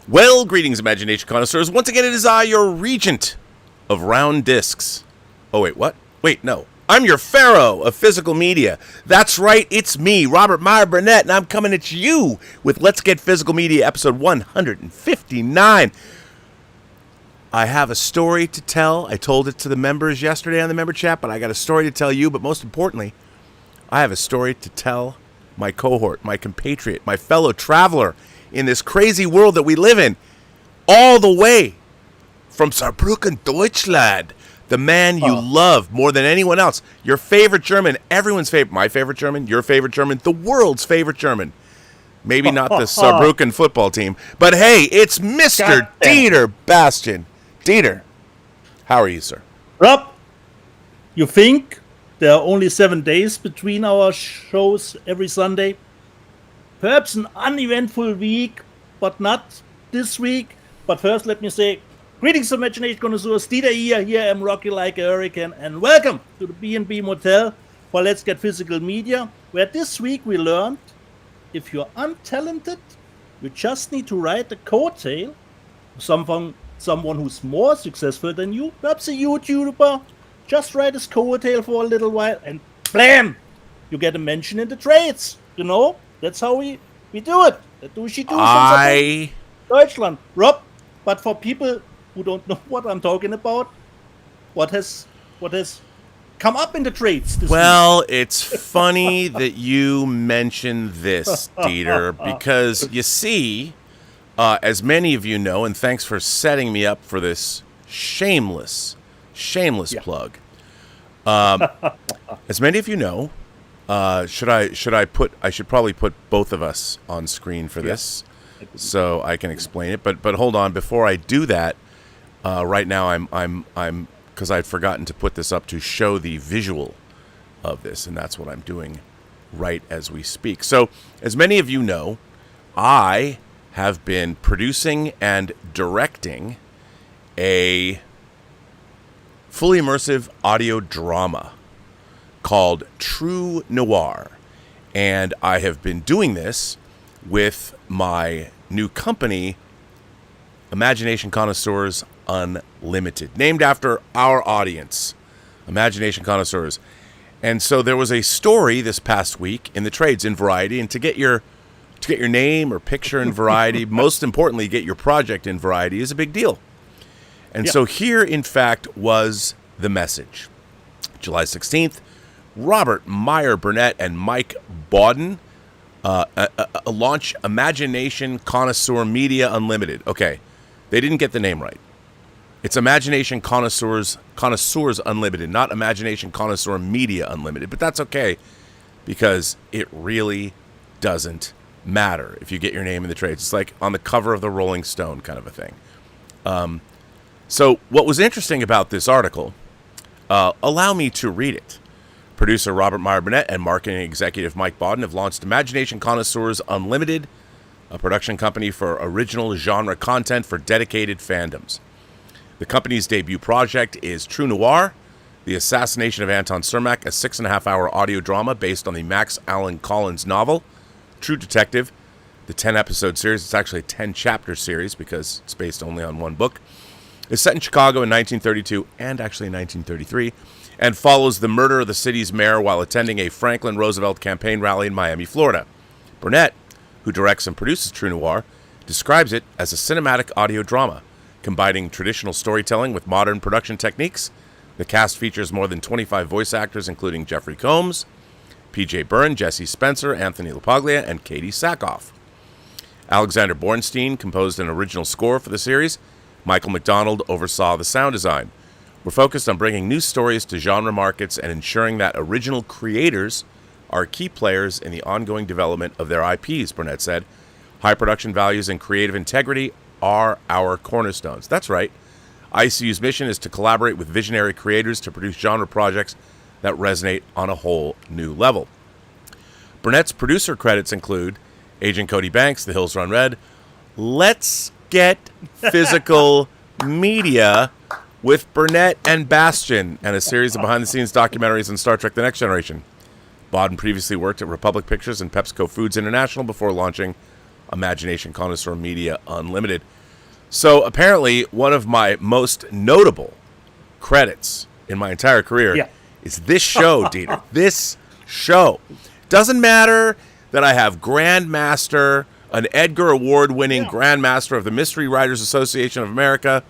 Well, greetings, imagination connoisseurs. Once again, it is I, your regent of round discs. Oh, wait, what? Wait, no. I'm your pharaoh of physical media. That's right, it's me, Robert Meyer Burnett, and I'm coming at you with Let's Get Physical Media, episode 159. I have a story to tell. I told it to the members yesterday on the member chat, but I got a story to tell you. But most importantly, I have a story to tell my cohort, my compatriot, my fellow traveler in this crazy world that we live in, all the way from Saarbrücken, Deutschland, the man you love more than anyone else, your favorite German, everyone's favorite, my favorite German, your favorite German, the world's favorite German. Maybe not the Saarbrücken football team, but hey, it's Mr. Dieter Bastian. Dieter, how are you, sir? Rob, you think there are only 7 days between our shows every Sunday? Perhaps an uneventful week, but not this week. But first, let me say, greetings, imagination connoisseurs. Dieter here I am Rocky like a hurricane, and welcome to the B&B Motel for Let's Get Physical Media, where this week we learned if you're untalented, you just need to write a coattail of someone who's more successful than you, perhaps a YouTuber. Just write his coattail for a little while, and blam! You get a mention in the trades, you know? That's how we do it. That do she do in Deutschland. Rob, but for people who don't know what I'm talking about, what has come up in the trades this week? Week? It's funny that you mention this, Dieter, because you see, as many of you know, and thanks for setting me up for this shameless plug. As many of you know, I should probably put both of us on screen for this, so I can explain it. But hold on, before I do that, right now I'm because I'd forgotten to put this up to show the visual of this, and that's what I'm doing right as we speak. So, as many of you know, I have been producing and directing a fully immersive audio drama called True Noir, and I have been doing this with my new company, Imagination Connoisseurs Unlimited, named after our audience, Imagination Connoisseurs. And so there was a story this past week in the trades in Variety, and to get your name or picture in Variety, most importantly, get your project in Variety is a big deal. And so here, in fact, was the message. July 16th, Robert Meyer Burnett and Mike Bawden launch Imagination Connoisseur Media Unlimited. Okay, they didn't get the name right. It's Imagination Connoisseurs Unlimited, not Imagination Connoisseur Media Unlimited. But that's okay, because it really doesn't matter if you get your name in the trades. It's like on the cover of the Rolling Stone kind of a thing. So what was interesting about this article, allow me to read it. Producer Robert Meyer Burnett and marketing executive Mike Bawden have launched Imagination Connoisseurs Unlimited, a production company for original genre content for dedicated fandoms. The company's debut project is True Noir, The Assassination of Anton Cermak, a 6.5-hour audio drama based on the Max Allan Collins novel, True Detective. The 10-episode series, it's actually a 10-chapter series because it's based only on one book, is set in Chicago in 1932 and actually 1933, and follows the murder of the city's mayor while attending a Franklin Roosevelt campaign rally in Miami, Florida. Burnett, who directs and produces True Noir, describes it as a cinematic audio drama, combining traditional storytelling with modern production techniques. The cast features more than 25 voice actors, including Jeffrey Combs, P.J. Byrne, Jesse Spencer, Anthony LaPaglia, and Katie Sackhoff. Alexander Bornstein composed an original score for the series. Michael McDonald oversaw the sound design. We're focused on bringing new stories to genre markets and ensuring that original creators are key players in the ongoing development of their IPs, Burnett said. High production values and creative integrity are our cornerstones. That's right. ICU's mission is to collaborate with visionary creators to produce genre projects that resonate on a whole new level. Burnett's producer credits include Agent Cody Banks, The Hills Run Red, Let's Get Physical Media with Burnett and Bastian, and a series of behind-the-scenes documentaries on Star Trek The Next Generation. Bodden previously worked at Republic Pictures and PepsiCo Foods International before launching Imagination Connoisseur Media Unlimited. So apparently one of my most notable credits in my entire career is this show, Dieter. This show. Doesn't matter that I have Grandmaster, an Edgar Award-winning Grandmaster of the Mystery Writers Association of America,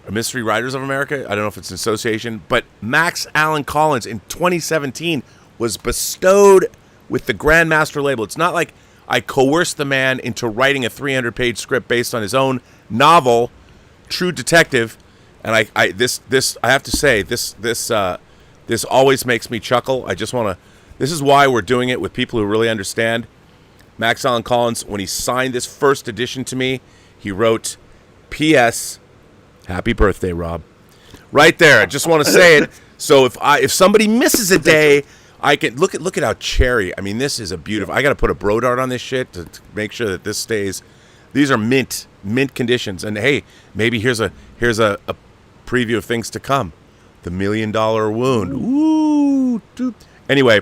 Mystery Writers of America, I don't know if it's an association, but Max Allan Collins in 2017 was bestowed with the Grandmaster label. It's not like I coerced the man into writing a 300-page script based on his own novel, True Detective, and I have to say this always makes me chuckle. I just want to. This is why we're doing it with people who really understand. Max Allan Collins, when he signed this first edition to me, he wrote, "P.S. Happy birthday, Rob." Right there. I just want to say it. So if somebody misses a day, I can look at how cherry. I mean, this is a beautiful. I got to put a bro dart on this shit to make sure that this stays. These are mint conditions. And hey, maybe here's a preview of things to come. The $1 Million Wound. Ooh. Anyway,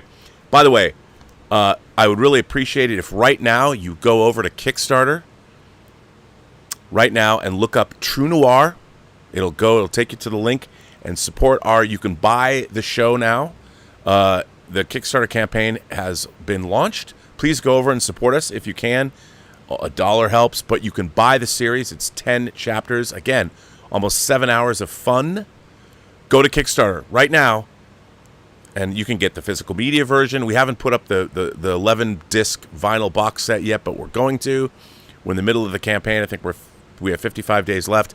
by the way, I would really appreciate it if right now you go over to Kickstarter right now and look up True Noir. It'll take you to the link and support you can buy the show now. The Kickstarter campaign has been launched. Please go over and support us if you can. $1 helps, but you can buy the series. It's 10 chapters. Again, almost 7 hours of fun. Go to Kickstarter right now, and you can get the physical media version. We haven't put up the 11-disc vinyl box set yet, but we're going to. We're in the middle of the campaign. I think we have 55 days left.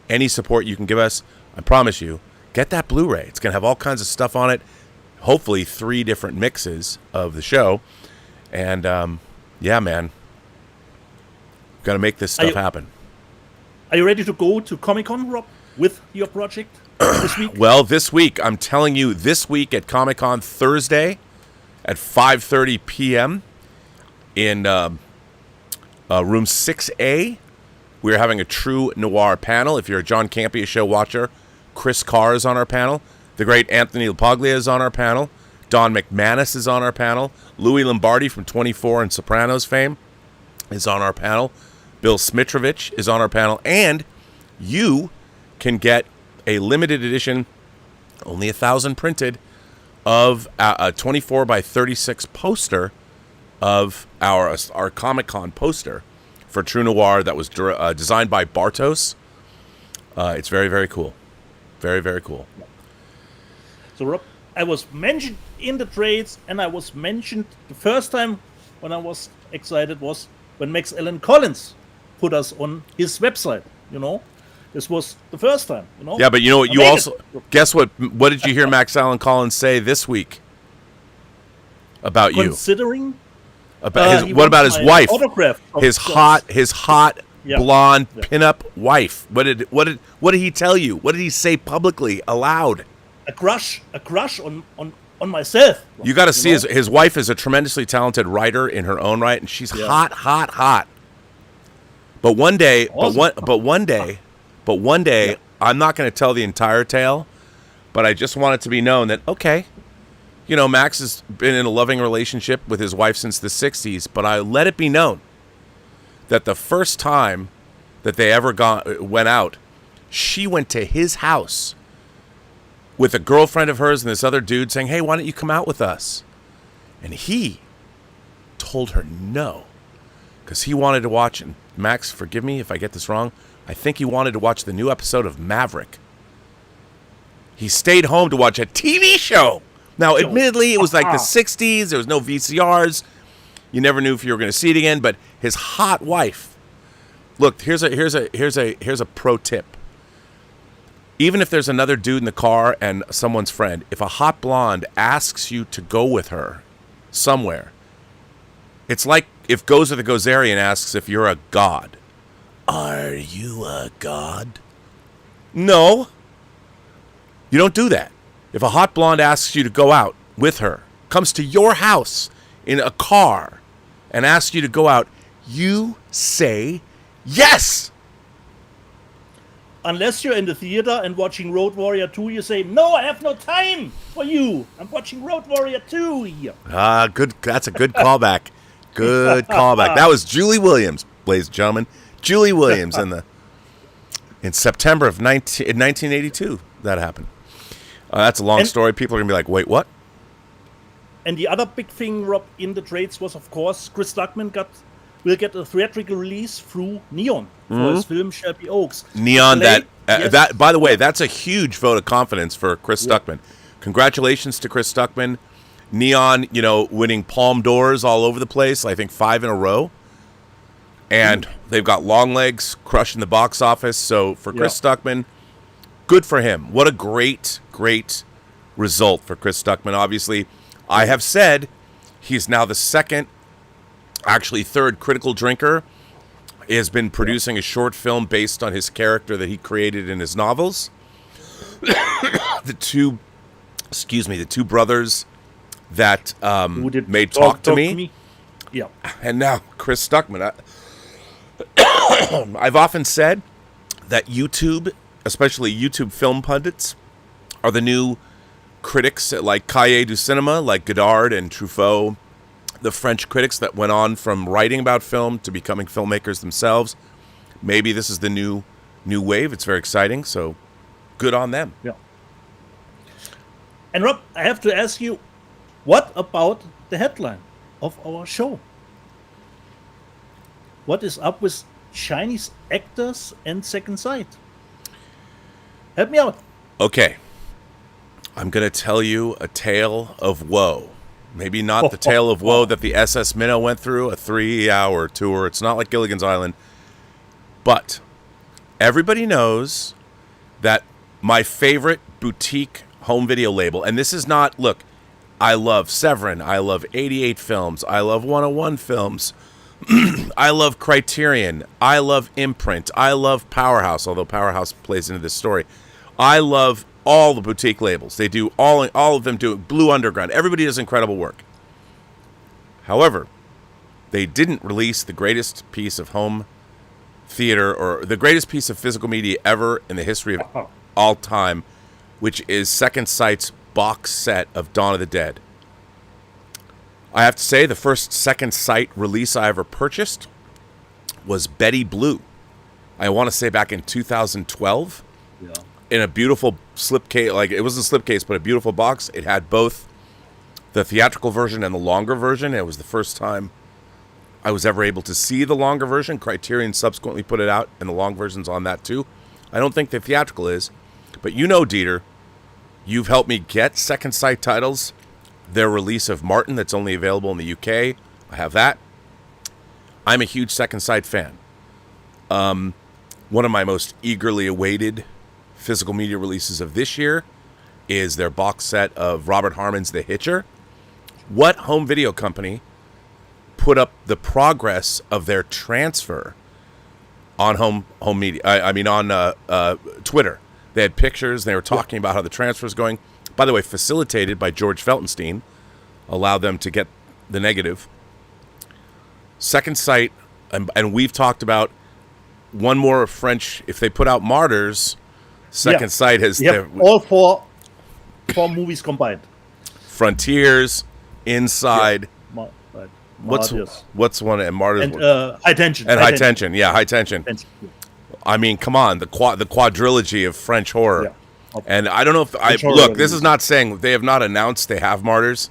Any support you can give us, I promise you, get that Blu-ray. It's going to have all kinds of stuff on it. Hopefully 3 different mixes of the show. And, yeah, man. Got to make this stuff happen. Are you ready to go to Comic-Con, Rob, with your project this week? Well, this week, I'm telling you, this week at Comic-Con Thursday at 5:30 p.m. in room 6A, we're having a True Noir panel. If you're a John Campea show watcher, Chris Carr is on our panel. The great Anthony LaPaglia is on our panel. Don McManus is on our panel. Louis Lombardi from 24 and Sopranos fame is on our panel. Bill Smitrovich is on our panel. And you can get a limited edition, only 1,000 printed, of a 24 by 36 poster of our Comic-Con poster for True Noir that was designed by Bartos. It's very, very cool. Very, very cool. So, Rob, I was mentioned in the trades, and I was mentioned the first time when I was excited was when Max Allan Collins put us on his website, This was the first time, Yeah, but you know what? You also guess what? What did you hear Max Allan Collins say this week about you? Considering what about his wife? Autograph his hot blonde pinup wife. What did he tell you? What did he say publicly, aloud? A crush on myself. You got to see his wife is a tremendously talented writer in her own right, and she's hot. But one day, I'm not going to tell the entire tale, but I just want it to be known that, okay, Max has been in a loving relationship with his wife since the 60s, but I let it be known that the first time that they ever went out, she went to his house with a girlfriend of hers and this other dude saying, "Hey, why don't you come out with us?" And he told her no, because he wanted to watch, and Max, forgive me if I get this wrong, I think he wanted to watch the new episode of Maverick. He stayed home to watch a TV show. Now, admittedly, it was like the 60s. There was no VCRs. You never knew if you were going to see it again. But his hot wife. Look, here's a pro tip. Even if there's another dude in the car and someone's friend, if a hot blonde asks you to go with her somewhere, it's like if Gozer the Gozerian asks if you're a god. Are you a god? No. You don't do that. If a hot blonde asks you to go out with her, comes to your house in a car and asks you to go out, you say Yes! Unless you're in the theater and watching Road Warrior 2, you say, no, I have no time for you. I'm watching Road Warrior 2 here. Good. That's a good callback. Good callback. That was Julie Williams, ladies and gentlemen. Julie Williams in September of 1982. That happened. That's a long story. People are going to be like, wait, what? And the other big thing, Rob, in the trades was, of course, Chris Stuckman will get a theatrical release through Neon for his film Shelby Oaks. Neon, that by the way, that's a huge vote of confidence for Chris Stuckman. Congratulations to Chris Stuckman. Neon, winning Palme d'Ors all over the place, I think 5 in a row. And they've got long legs, crushing the box office. So for Chris Stuckman, good for him. What a great, great result for Chris Stuckman. Obviously, I have said he's now the third critical drinker. He has been producing a short film based on his character that he created in his novels. The two brothers that made Talk to Me. Yeah. And now Chris Stuckman. I've often said that YouTube, especially YouTube film pundits, are the new critics like Cahiers du Cinema, like Godard and Truffaut, the French critics that went on from writing about film to becoming filmmakers themselves. Maybe this is the new wave. It's very exciting, so good on them. Yeah. And Rob, I have to ask you, what about the headline of our show? What is up with Chinese actors and Second Sight? Help me out. Okay. I'm going to tell you a tale of woe. Maybe not the tale of woe that the SS Minnow went through, a 3-hour tour. It's not like Gilligan's Island. But everybody knows that my favorite boutique home video label, and this is not, look, I love Severin, I love 88 Films, I love 101 Films, I love Criterion, I love Imprint, I love Powerhouse, although Powerhouse plays into this story. I love all the boutique labels. They do all of them do it. Blue Underground. Everybody does incredible work. However, they didn't release the greatest piece of home theater or the greatest piece of physical media ever in the history of all time, which is Second Sight's box set of Dawn of the Dead. I have to say, the first Second Sight release I ever purchased was Betty Blue. I want to say back in 2012. Yeah. In a beautiful slipcase, like it wasn't a slipcase, but a beautiful box. It had both the theatrical version and the longer version. It was the first time I was ever able to see the longer version. Criterion subsequently put it out, and the long version's on that too. I don't think the theatrical is, but Dieter, you've helped me get Second Sight titles. Their release of Martin, that's only available in the UK. I have that. I'm a huge Second Sight fan. One of my most eagerly awaited physical media releases of this year is their box set of Robert Harmon's The Hitcher. What home video company put up the progress of their transfer on home media? On Twitter. They had pictures. They were talking about how the transfer is going. By the way, facilitated by George Feltenstein, allowed them to get the negative. Second Sight, and we've talked about one more French. If they put out Martyrs, Second Sight has all four movies combined. Frontiers, Inside. Yeah. What's one and Martyrs and High Tension and High Tension. Yeah, High Tension. I mean, come on, the quadrilogy of French horror. Yeah. And I don't know if look. This is not saying they have not announced they have Martyrs.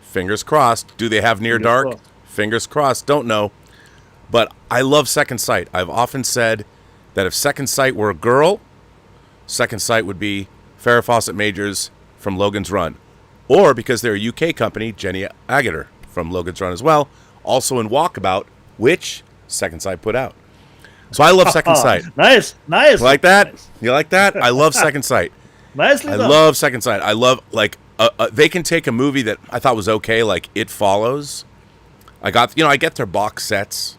Fingers crossed. Do they have Near Dark? Fingers crossed. Don't know. But I love Second Sight. I've often said that if Second Sight were a girl, Second Sight would be Farrah Fawcett Majors from Logan's Run. Or, because they're a UK company, Jenny Agutter from Logan's Run as well. Also in Walkabout, which Second Sight put out. So I love Second Sight. Nice. You like that? Nice. You like that? I love Second Sight. Nicely done. I love Second Sight. I love, they can take a movie that I thought was okay, like It Follows. I get their box sets.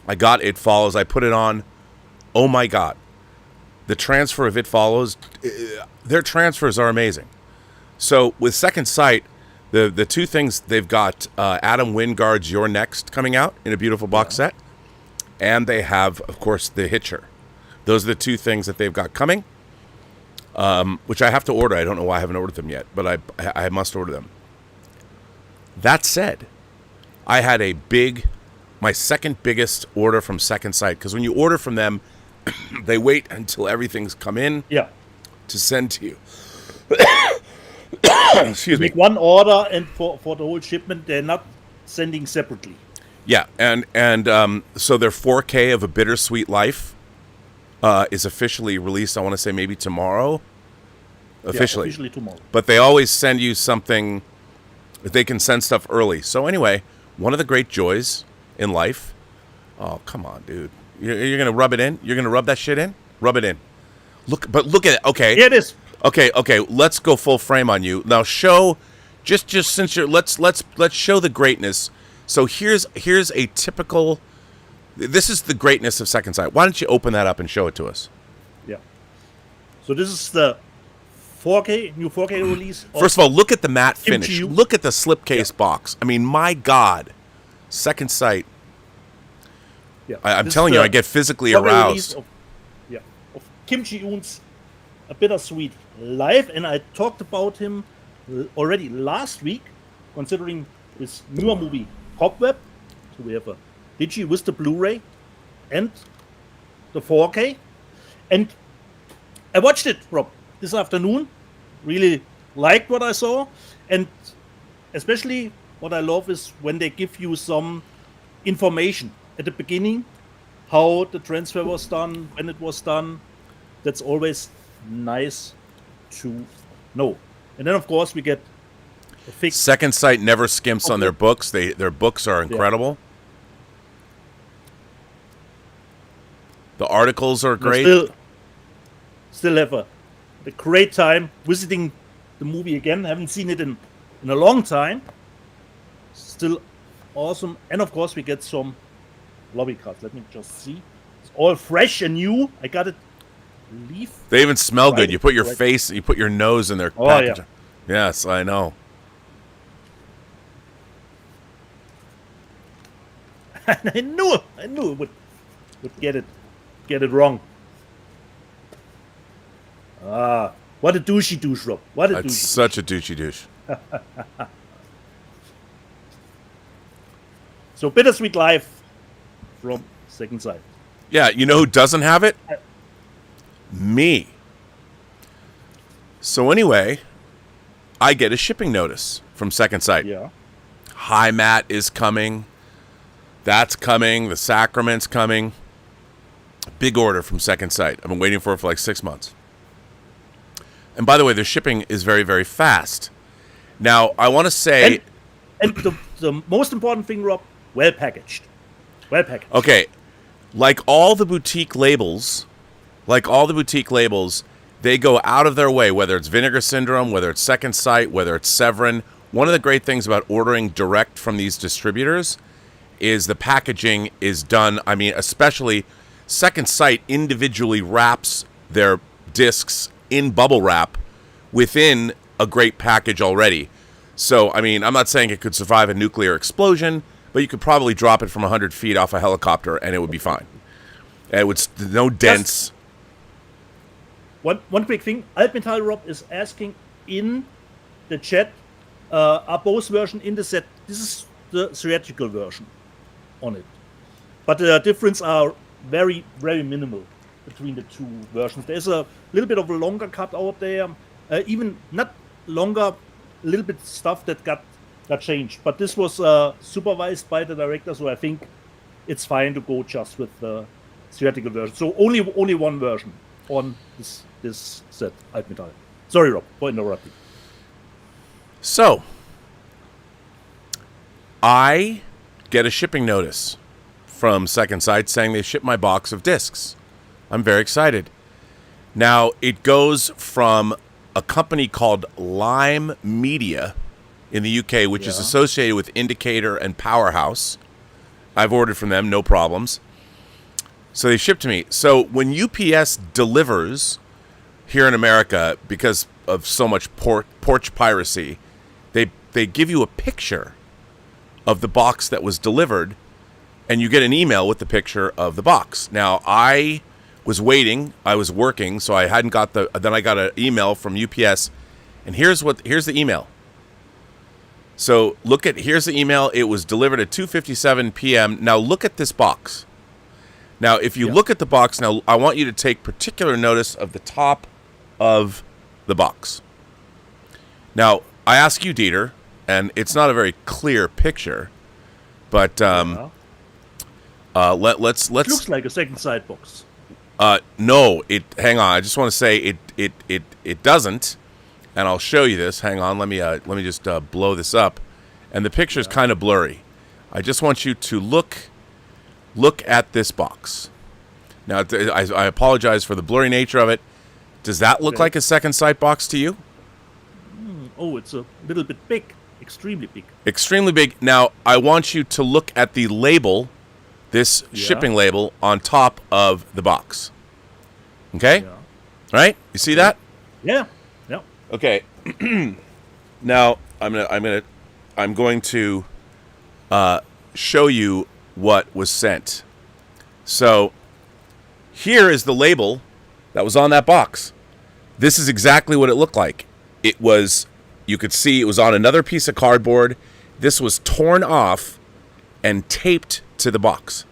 I got It Follows. I put it on. Oh my God. The transfer of It Follows, their transfers are amazing. So with Second Sight, the two things, they've got Adam Wingard's You're Next coming out in a beautiful box set. and they have, of course, the Hitcher. Those are the two things that they've got coming, which I have to order. I don't know why I haven't ordered them yet, but I must order them. That said, I had my second biggest order from Second Sight, because when you order from them, they wait until everything's come in to send to you. Excuse me. Make one order, and for the whole shipment, they're not sending separately. Yeah, and so their 4K of A Bittersweet Life is officially released, I want to say maybe tomorrow. Officially. Yeah, officially tomorrow. But they always send you something, they can send stuff early. So anyway, one of the great joys in life, oh, come on, dude. You're going to rub it in? You're going to rub that shit in? Rub it in. Look at it. Okay. Here it is. Okay, let's go full frame on you. Now show, just since you're, let's show the greatness. So here's a typical, this is the greatness of Second Sight. Why don't you open that up and show it to us? Yeah. So this is the new 4K release. First of all, look at the matte finish. Look at the slipcase box. I mean, my God. Second Sight. Yeah. I'm telling you, I get physically aroused. Of Kim Ji-Yoon's A Bittersweet Life, and I talked about him already last week, considering his newer movie, Cobweb. So we have a Digi with the Blu-ray and the 4K. And I watched it, Rob, this afternoon. Really liked what I saw. And especially what I love is when they give you some information at the beginning, how the transfer was done, when it was done. That's always nice to know. And then, of course, we get a fixed... Second Sight never skimps on their books. Their books are incredible. The articles are great. Still have a great time visiting the movie again. Haven't seen it in a long time. Still awesome. And, of course, we get some lobby cards. Let me just see. It's all fresh and new. I got it. They even smell good. You put your face, you put your nose in their package. Yeah. Yes, I know. I knew it would get it wrong. What a douchey douche, Rob. That's such a douchey douche. So Bittersweet Life from Second Sight. Yeah, you know who doesn't have it? Me. So anyway, I get a shipping notice from Second Sight. Yeah. Hi, Matt is coming. That's coming. The Sacrament's coming. Big order from Second Sight. I've been waiting for it for like 6 months. And by the way, their shipping is very, very fast. Now, I want to say... And the most important thing, Rob, well packaged. Well packaged. Okay. Like all the boutique labels, they go out of their way, whether it's Vinegar Syndrome, whether it's Second Sight, whether it's Severin. One of the great things about ordering direct from these distributors is the packaging is done. I mean, especially Second Sight individually wraps their discs in bubble wrap within a great package already. So, I mean, I'm not saying it could survive a nuclear explosion, but you could probably drop it from 100 feet off a helicopter and it would be fine. And it would no dents. One quick thing. Altmetall Rob is asking in the chat, are both versions in the set? This is the theatrical version on it. But the difference are very, very minimal between the two versions. There's a little bit of a longer cut out there. Even not longer, a little bit stuff that got changed. But this was supervised by the director, so I think it's fine to go just with the theatrical version. So only one version on this set, Altmetall. Sorry, Rob, for interrupting. So, I get a shipping notice from Second Sight saying they shipped my box of discs. I'm very excited. Now, it goes from a company called Lime Media in the UK, which is associated with Indicator and Powerhouse. I've ordered from them, no problems. So they ship to me. So when UPS delivers here in America, because of so much porch piracy, they give you a picture of the box that was delivered, and you get an email with the picture of the box. Now, I was waiting. I was working, so I hadn't got then I got an email from UPS, and here's the email. So here's the email. It was delivered at 2:57 p.m. Now look at this box. Now, if you look at the box, now I want you to take particular notice of the top of the box. Now, I ask you, Dieter, and it's not a very clear picture, but let's. It looks like a second side box. No, hang on. I just want to say it doesn't, and I'll show you this. Hang on. Let me just blow this up, and the picture's kind of blurry. I just want you to look at this box. Now, I apologize for the blurry nature of it. Does that look like a second sight box to you? Oh, it's a little bit big. Extremely big. Extremely big. Now, I want you to look at the label, this shipping label, on top of the box. Okay? Yeah. Right? You see that? Yeah. Yeah. Okay. Now, I'm going to show you what was sent. So, here is the label that was on that box. This is exactly what it looked like. It was, you could see it was on another piece of cardboard. This was torn off and taped to the box.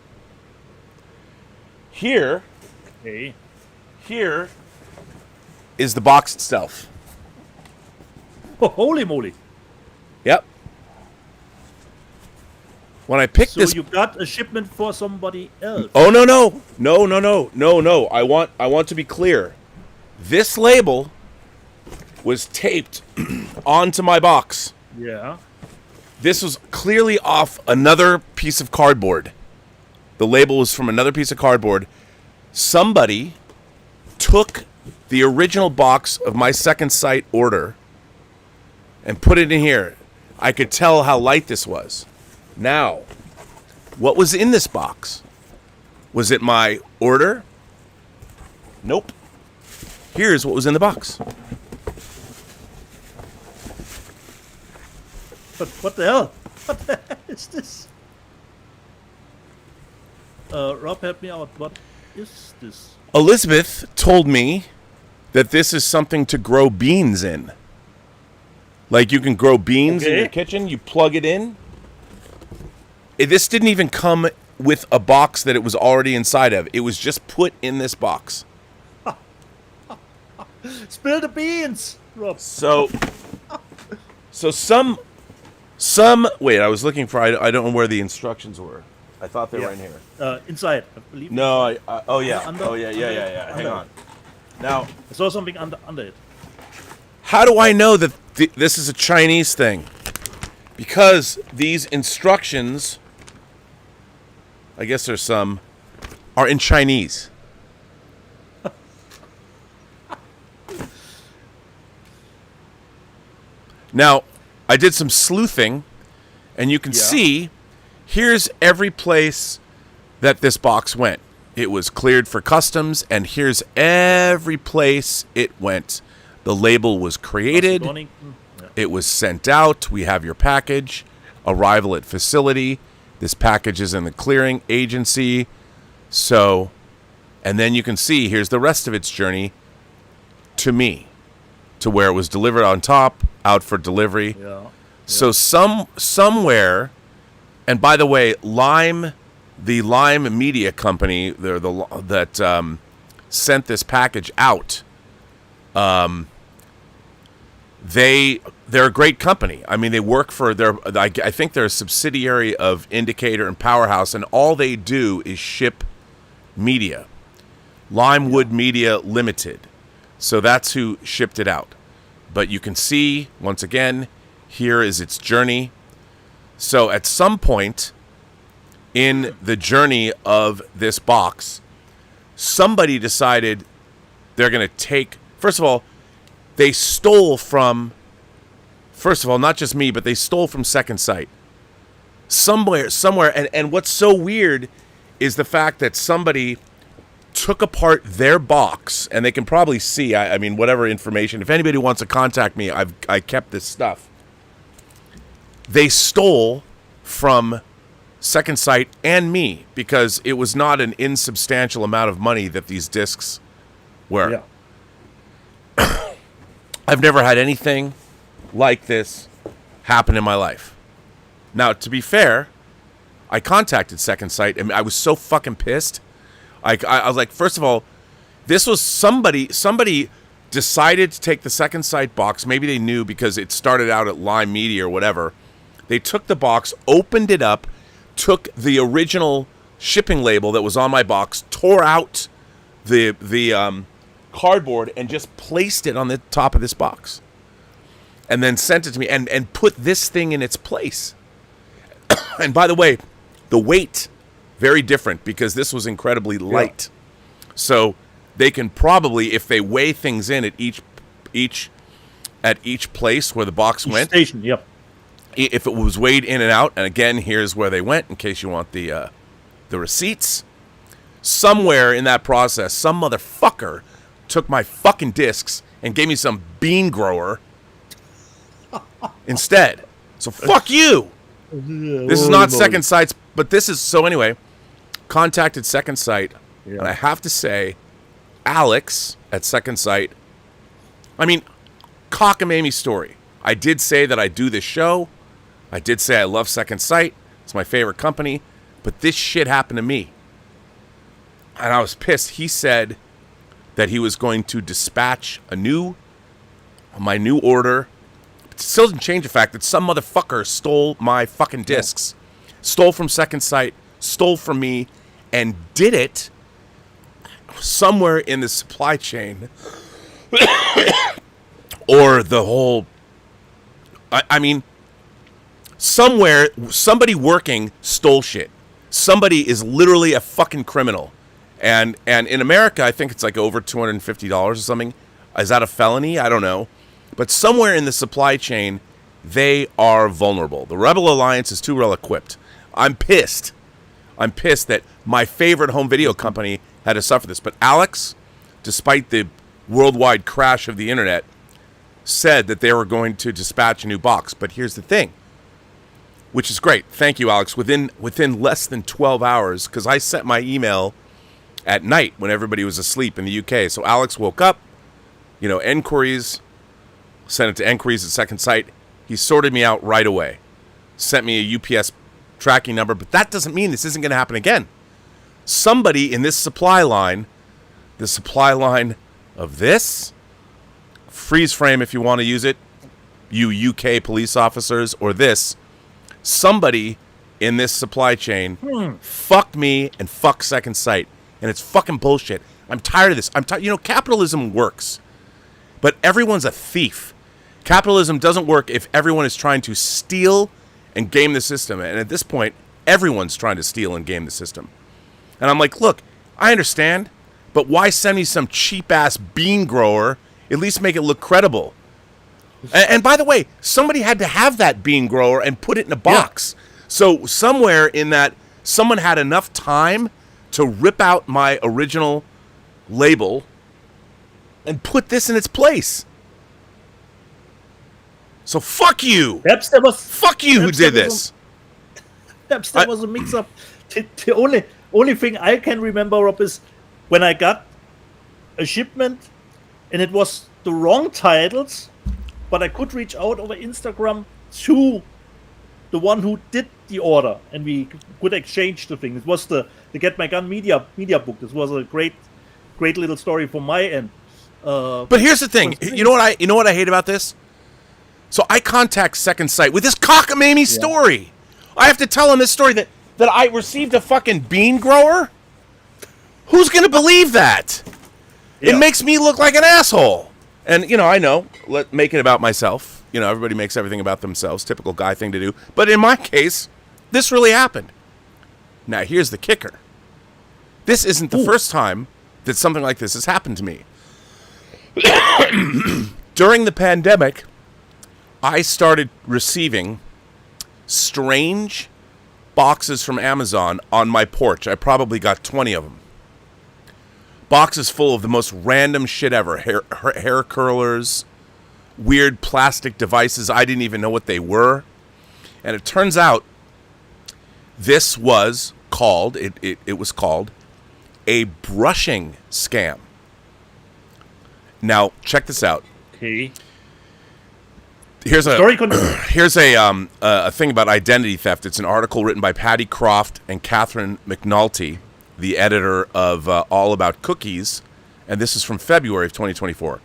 Here is the box itself. Oh, holy moly. Yep. When I picked this... So you got a shipment for somebody else? Oh, no. I want to be clear. This label was taped onto my box. Yeah. This was clearly off another piece of cardboard. The label was from another piece of cardboard. Somebody took the original box of my second sight order and put it in here. I could tell how light this was. Now, what was in this box? Was it my order? Nope. Here's what was in the box. But what the hell? What the hell is this? Rob, help me out. What is this? Elizabeth told me that this is something to grow beans in. Like you can grow beans in your kitchen, you plug it in. This didn't even come with a box that it was already inside of. It was just put in this box. Spill the beans, Rob. So some wait, I was looking for, I don't know where the instructions were. I thought they were in here. Inside, I believe. No, oh yeah. Under, Yeah. Hang on. Now, I saw something under it. how do I know that this is a Chinese thing? Because these instructions, I guess there's some, are in Chinese. Now, I did some sleuthing, and you can see, here's every place that this box went. It was cleared for customs, and here's every place it went. The label was created. It was sent out. We have your package. Arrival at facility. This package is in the clearing agency. So, and then you can see, here's the rest of its journey to me, to where it was delivered on top, out for delivery. So somewhere, and by the way, the Lime Media Company, that sent this package out, they're a great company. I mean, they work for I think they're a subsidiary of Indicator and Powerhouse, and all they do is ship media. Limewood Media Limited. So that's who shipped it out. But you can see, once again, here is its journey. So at some point in the journey of this box, somebody decided they're going to take... First of all, they stole from... First of all, not just me, but they stole from Second Sight. Somewhere, and what's so weird is the fact that somebody took apart their box, and they can probably see, I mean, whatever information. If anybody wants to contact me, I kept this stuff. They stole from Second Sight and me, because it was not an insubstantial amount of money that these discs were. Yeah. I've never had anything like this happen in my life. Now, to be fair, I contacted Second Sight, and I was so fucking pissed. I was like, first of all, this was somebody decided to take the Second Sight box. Maybe they knew because it started out at Lime Media or whatever. They took the box, opened it up, took the original shipping label that was on my box, tore out the cardboard, and just placed it on the top of this box. And then sent it to me and put this thing in its place. And by the way, the weight, very different because this was incredibly light. Yeah. So they can probably, if they weigh things in at each place where the box went. Station, yep. If it was weighed in and out, and again, here's where they went in case you want the receipts. Somewhere in that process, some motherfucker took my fucking discs and gave me some bean grower instead. So fuck you. This is not Second Sight's, but this is, so anyway, contacted Second Sight, and I have to say, Alex at Second Sight, I mean, cockamamie story. I did say that I do this show. I did say I love Second Sight. It's my favorite company. But this shit happened to me. And I was pissed. He said that he was going to dispatch my new order. It still doesn't change the fact that some motherfucker stole my fucking discs. Yeah. Stole from Second Sight. Stole from me. And did it somewhere in the supply chain. Or the whole... I mean... Somewhere, somebody working stole shit. Somebody is literally a fucking criminal. And in America, I think it's like over $250 or something. Is that a felony? I don't know. But somewhere in the supply chain, they are vulnerable. The Rebel Alliance is too well equipped. I'm pissed. I'm pissed that my favorite home video company had to suffer this. But Alex, despite the worldwide crash of the internet, said that they were going to dispatch a new box. But here's the thing. Which is great. Thank you, Alex. Within less than 12 hours, because I sent my email at night when everybody was asleep in the UK. So Alex woke up, enquiries, sent it to enquiries at Second Sight. He sorted me out right away. Sent me a UPS tracking number, but that doesn't mean this isn't going to happen again. Somebody in this supply line, the supply line of this, freeze frame if you want to use it, you UK police officers, or this, somebody in this supply chain fucked me and fuck Second Sight. And it's fucking bullshit. I'm tired of this. Capitalism works. But everyone's a thief. Capitalism doesn't work if everyone is trying to steal and game the system. And at this point, everyone's trying to steal and game the system. And I'm like, look, I understand, but why send me some cheap-ass bean grower? At least make it look credible. And by the way, somebody had to have that bean grower and put it in a box. Yeah. So somewhere in that, someone had enough time to rip out my original label and put this in its place. So fuck you. Fuck you who did this. Perhaps there was a mix-up. The only thing I can remember, Rob, is when I got a shipment and it was the wrong titles, but I could reach out over Instagram to the one who did the order, and we could exchange the thing. It was the Get My Gun media book. This was a great little story from my end. But here's the thing. You know what I hate about this? So I contact Second Sight with this cockamamie story. I have to tell them this story that I received a fucking bean grower. Who's gonna believe that? Yeah. It makes me look like an asshole. And, I know, make it about myself. Everybody makes everything about themselves. Typical guy thing to do. But in my case, this really happened. Now, here's the kicker. This isn't the first time that something like this has happened to me. During the pandemic, I started receiving strange boxes from Amazon on my porch. I probably got 20 of them. Boxes full of the most random shit ever. Hair curlers, weird plastic devices. I didn't even know what they were. And it turns out This was called, it was called a brushing scam. Now, check this out. Okay. Here's a Story here's a thing about identity theft. It's an article written by Patty Croft and Catherine McNulty, the editor of All About Cookies, and this is from February of 2024.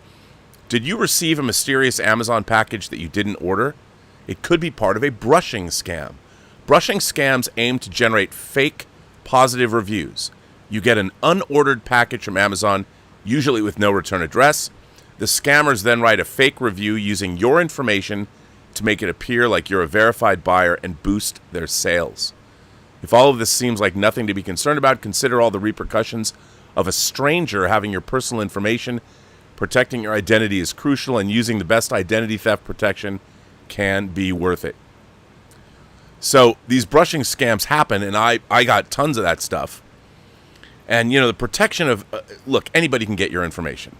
Did you receive a mysterious Amazon package that you didn't order? It could be part of a brushing scam. Brushing scams aim to generate fake positive reviews. You get an unordered package from Amazon, usually with no return address. The scammers then write a fake review using your information to make it appear like you're a verified buyer and boost their sales. If all of this seems like nothing to be concerned about, consider all the repercussions of a stranger having your personal information. Protecting your identity is crucial, and using the best identity theft protection can be worth it. So these brushing scams happen, and I got tons of that stuff. And, the protection of, look, anybody can get your information.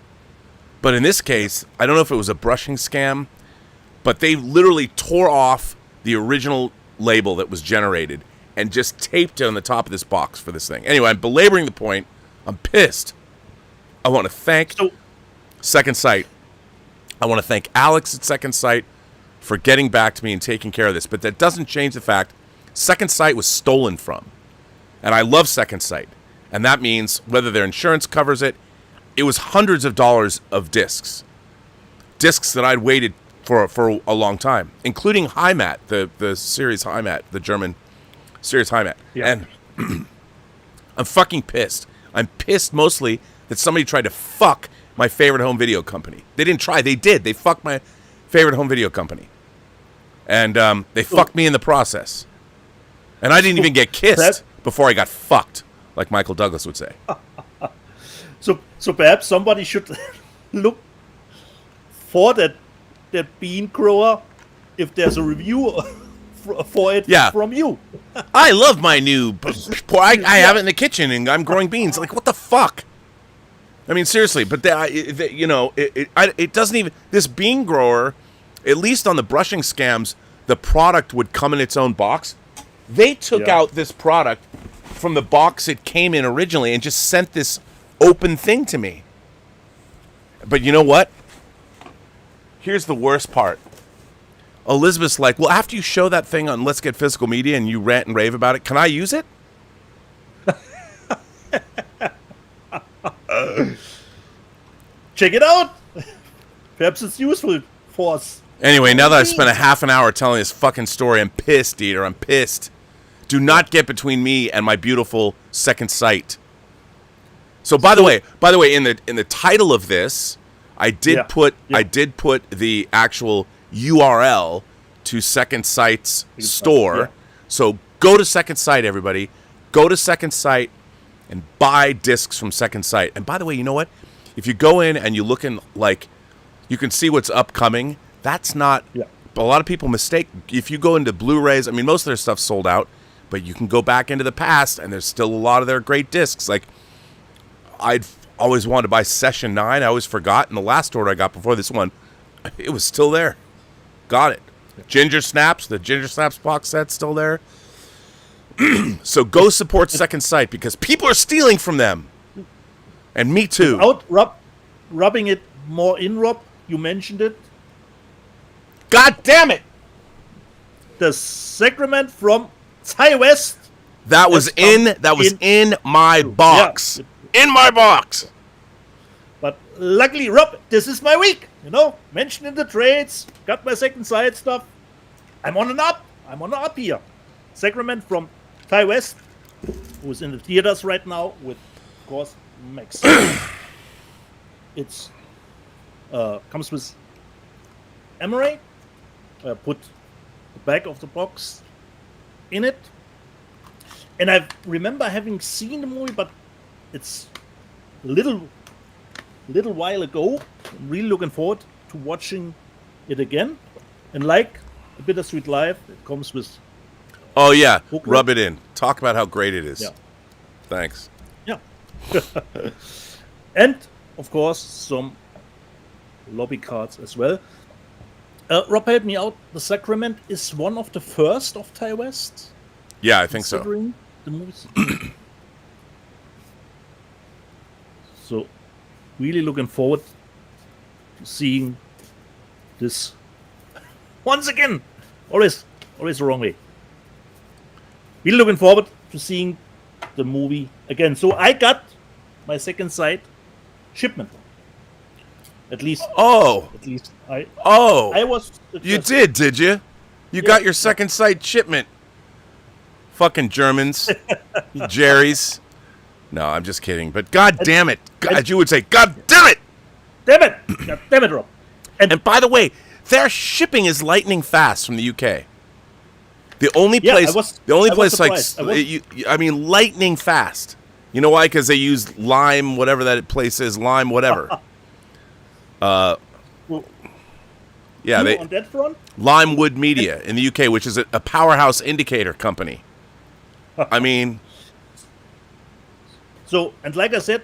But in this case, I don't know if it was a brushing scam, but they literally tore off the original label that was generated and just taped it on the top of this box for this thing. Anyway, I'm belaboring the point. I'm pissed. I want to thank Second Sight. I want to thank Alex at Second Sight for getting back to me and taking care of this. But that doesn't change the fact Second Sight was stolen from. And I love Second Sight. And that means whether their insurance covers it, it was hundreds of dollars of discs that I'd waited for a long time, including HIJACKED, the series HIJACKED, the German series HIJACKED. Yeah. And I'm fucking pissed. I'm pissed mostly that somebody tried to fuck my favorite home video company. They didn't try. They did. They fucked my favorite home video company. And they fucked me in the process. And I didn't even get kissed before I got fucked, like Michael Douglas would say. So perhaps somebody should look for that bean grower if there's a review for it from you. I love my new... I have it in the kitchen and I'm growing beans. Like, what the fuck? I mean, seriously, but it doesn't even... This bean grower, at least on the brushing scams, the product would come in its own box. They took out this product from the box it came in originally and just sent this open thing to me. But you know what? Here's the worst part. Elizabeth's like, well, after you show that thing on Let's Get Physical Media and you rant and rave about it, can I use it? Check it out. Perhaps it's useful for us. Anyway, now that I've spent a half an hour telling this fucking story, I'm pissed, Dieter. I'm pissed. Do not get between me and my beautiful Second Sight. So by the way, in the title of this, I did put the actual URL to Second Sight's store. Yeah. So go to Second Sight, everybody. Go to Second Sight and buy discs from Second Sight. And by the way, you know what? If you go in and you look in, like, you can see what's upcoming. That's not. Yeah. A lot of people mistake. If you go into Blu-rays, I mean, most of their stuff's sold out, but you can go back into the past, and there's still a lot of their great discs. Like, I'd always wanted to buy Session 9. I always forgot. And the last order I got before this one, it was still there. Got it. Ginger Snaps, the Ginger Snaps box set's still there. So go support Second Sight because people are stealing from them. And me too. Without rubbing it more in, Rob, you mentioned it. God damn it! The Sacrament from Ty West. That was in my box. Yeah. In my box. But luckily, Rob, this is my week. Mentioned in the trades. Got my Second Sight stuff. I'm on an up here. Sacrament from Ty West, who's in the theaters right now with, of course, Max. It's comes with emerald. Put the back of the box in it. And I remember having seen the movie, but it's a little while ago. I'm really looking forward to watching it again. And like A Bittersweet Life, it comes with... Oh, yeah. Booklet. Rub it in. Talk about how great it is. Yeah. Thanks. Yeah. And, of course, some lobby cards as well. Rob, help me out. The Sacrament is one of the first of Ty West? Yeah, I think so. Considering the movies. So, really looking forward to seeing this once again. Always the wrong way. Really looking forward to seeing the movie again. So I got my second sight shipment. At least I was. You did you? You got your second sight shipment. Fucking Germans, Jerry's. No, I'm just kidding. But God damn it, God, you would say, God damn it, God damn it, Rob. And by the way, their shipping is lightning fast from the UK. The only place I mean, lightning fast. You know why? Because they use Lime, whatever that place is, Lime, whatever. On that front? Limewood Media in the UK, which is a powerhouse indicator company. I mean, so, and like I said,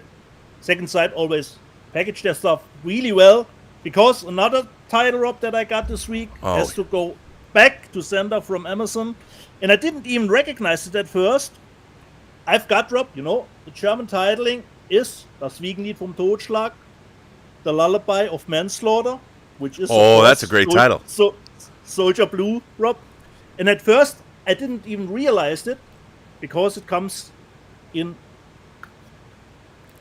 Second Sight always package their stuff really well, because another title, Rob, that I got this week has to go back to sender from Amazon, and I didn't even recognize it at first. I've got, Rob, the German titling is Das Wiegenlied vom Totschlag, The Lullaby of Manslaughter, which is that's a great title. So Soldier Blue, Rob, and at first I didn't even realize it, because it comes in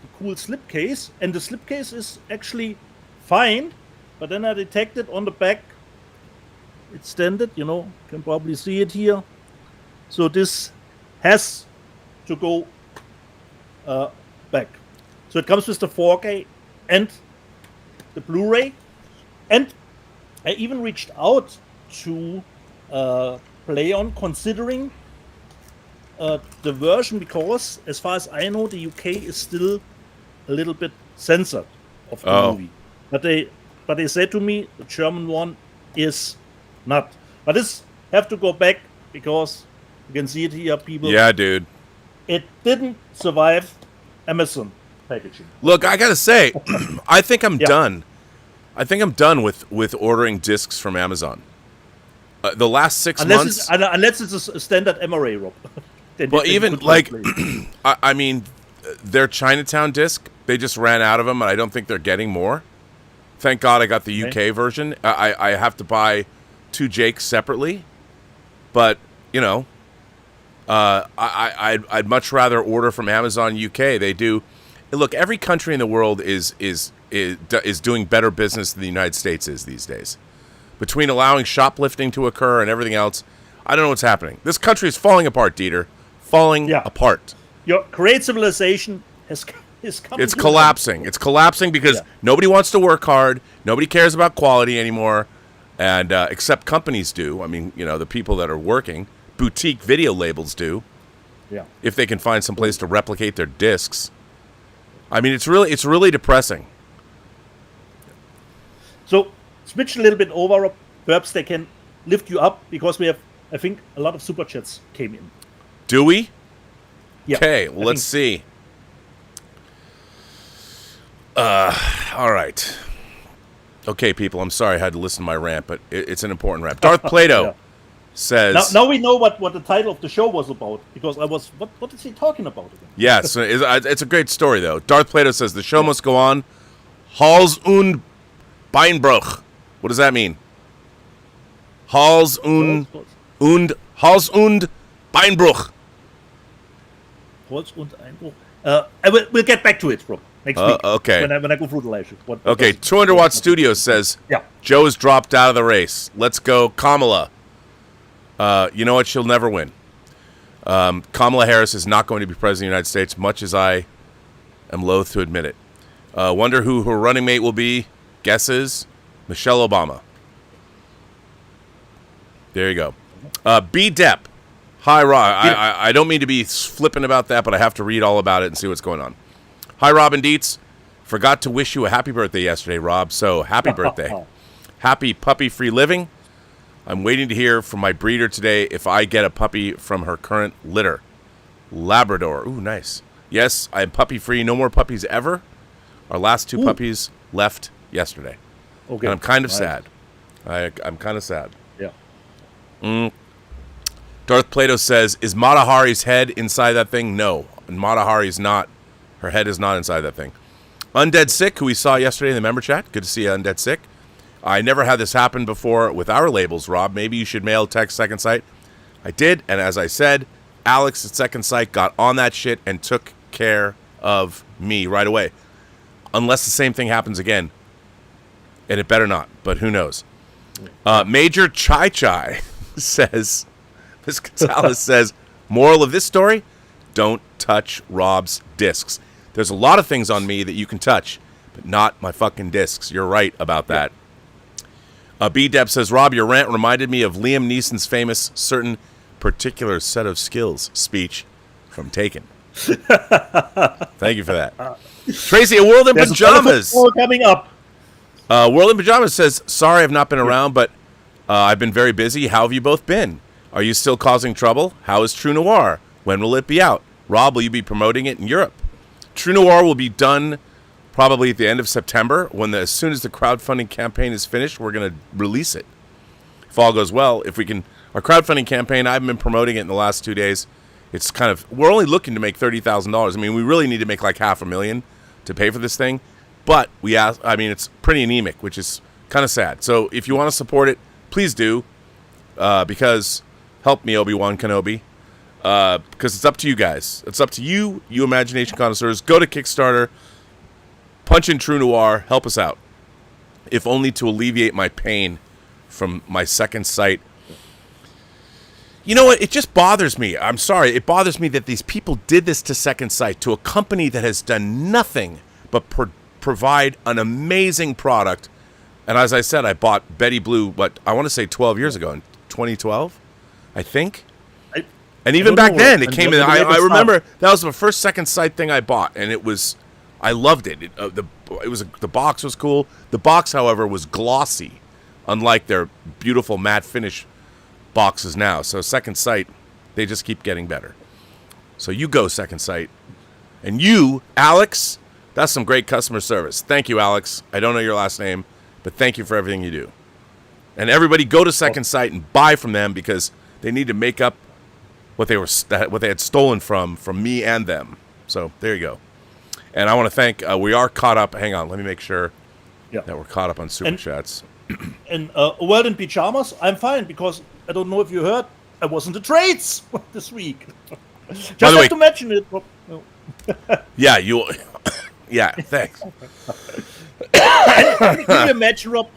a cool slipcase, and the slipcase is actually fine, but then I detected on the back it's dented, can probably see it here. So this has to go back. So it comes with the 4K and the Blu-ray, and I even reached out to Play On, considering the version, because as far as I know, the UK is still a little bit censored of the movie. But they said to me the German one is not. But this have to go back, because you can see it here, people. Yeah, dude. It didn't survive Amazon packaging. Look, I gotta say, I think I'm done. I think I'm done with ordering discs from Amazon. The last 6 months, unless it's a standard MRA, Rob. Well, even like, I mean, their Chinatown disc, they just ran out of them, and I don't think they're getting more. Thank God I got the UK version. I have to buy 2 Jakes separately, but I'd much rather order from Amazon UK. They do. Look, every country in the world is doing better business than the United States is these days. Between allowing shoplifting to occur and everything else, I don't know what's happening. This country is falling apart, Dieter. Falling apart. Your great civilization is coming. It's collapsing. It's collapsing because nobody wants to work hard. Nobody cares about quality anymore, and except companies do. I mean, the people that are working, boutique video labels do. Yeah. If they can find some place to replicate their discs. I mean, it's really depressing. So switch a little bit over. Perhaps they can lift you up, because we have, I think, a lot of super chats came in. Do we? Yeah. Okay, well, let's see. All right. Okay, people, I'm sorry I had to listen to my rant, but it's an important rant. Darth Plato says... Now we know what the title of the show was about, because I was... What is he talking about again? Yes, it's a great story, though. Darth Plato says, the show must go on. Hals und Beinbruch. What does that mean? Hals und Beinbruch. Holz und Einbruch. We'll get back to it, Rob, next week. Okay. When I go through the live show. 200 Watt Studio says, Joe's dropped out of the race. Let's go, Kamala. You know what? She'll never win. Kamala Harris is not going to be president of the United States, much as I am loath to admit it. Wonder who her running mate will be. Guesses? Michelle Obama. There you go. B. Depp. Hi, Rob. I don't mean to be flippant about that, but I have to read all about it and see what's going on. Hi, Robin Dietz. Forgot to wish you a happy birthday yesterday, Rob. So, happy birthday. Happy puppy-free living. I'm waiting to hear from my breeder today if I get a puppy from her current litter. Labrador. Ooh, nice. Yes, I'm puppy-free. No more puppies ever. Our last 2 puppies left yesterday. Okay. And I'm kind of sad. I'm kind of sad. Yeah. Darth Plato says, is Mata Hari's head inside that thing? No. Mata Hari's not. Her head is not inside that thing. Undead Sick, who we saw yesterday in the member chat. Good to see you, Undead Sick. I never had this happen before with our labels, Rob. Maybe you should mail text Second Sight. I did, and as I said, Alex at Second Sight got on that shit and took care of me right away. Unless the same thing happens again. And it better not, but who knows. Major Chai Chai says, Ms. Gonzalez says, moral of this story, don't touch Rob's discs. There's a lot of things on me that you can touch, but not my fucking discs. You're right about that. B-Deb says, Rob, your rant reminded me of Liam Neeson's famous certain particular set of skills speech from Taken. Thank you for that. Tracy, a World in Pajamas. Coming up. World in Pajamas says, sorry I've not been around, but I've been very busy. How have you both been? Are you still causing trouble? How is True Noir? When will it be out? Rob, will you be promoting it in Europe? True Noir will be done probably at the end of September. As soon as the crowdfunding campaign is finished, we're going to release it. If all goes well, if we can... Our crowdfunding campaign, I've been promoting it in the last 2 days. It's kind of... We're only looking to make $30,000. I mean, we really need to make like $500,000 to pay for this thing. But it's pretty anemic, which is kind of sad. So if you want to support it, please do. Because help me, Obi-Wan Kenobi. Because it's up to you guys. It's up to you, you imagination connoisseurs. Go to Kickstarter. Punch in True Noir. Help us out. If only to alleviate my pain from my Second Sight. You know what? It just bothers me. I'm sorry. It bothers me that these people did this to Second Sight, to a company that has done nothing but provide an amazing product. And as I said, I bought Betty Blue, I want to say 12 years ago, in 2012, I think. And even back then, it came in. I remember that was the first Second Sight thing I bought, and I loved it. The box was cool. The box, however, was glossy, unlike their beautiful matte finish boxes now. So Second Sight, they just keep getting better. So you go, Second Sight. And you, Alex, that's some great customer service. Thank you, Alex. I don't know your last name, but thank you for everything you do. And everybody go to Second Sight and buy from them because they need to make up what they had stolen from me and them. So there you go. And I want to thank, we are caught up. Hang on, let me make sure that we're caught up on Super Chats. And World in Pajamas, I'm fine because I don't know if you heard, I was in the trades this week. Just By the way, to mention it. No. Yeah, yeah, thanks. Can you imagine, Rob?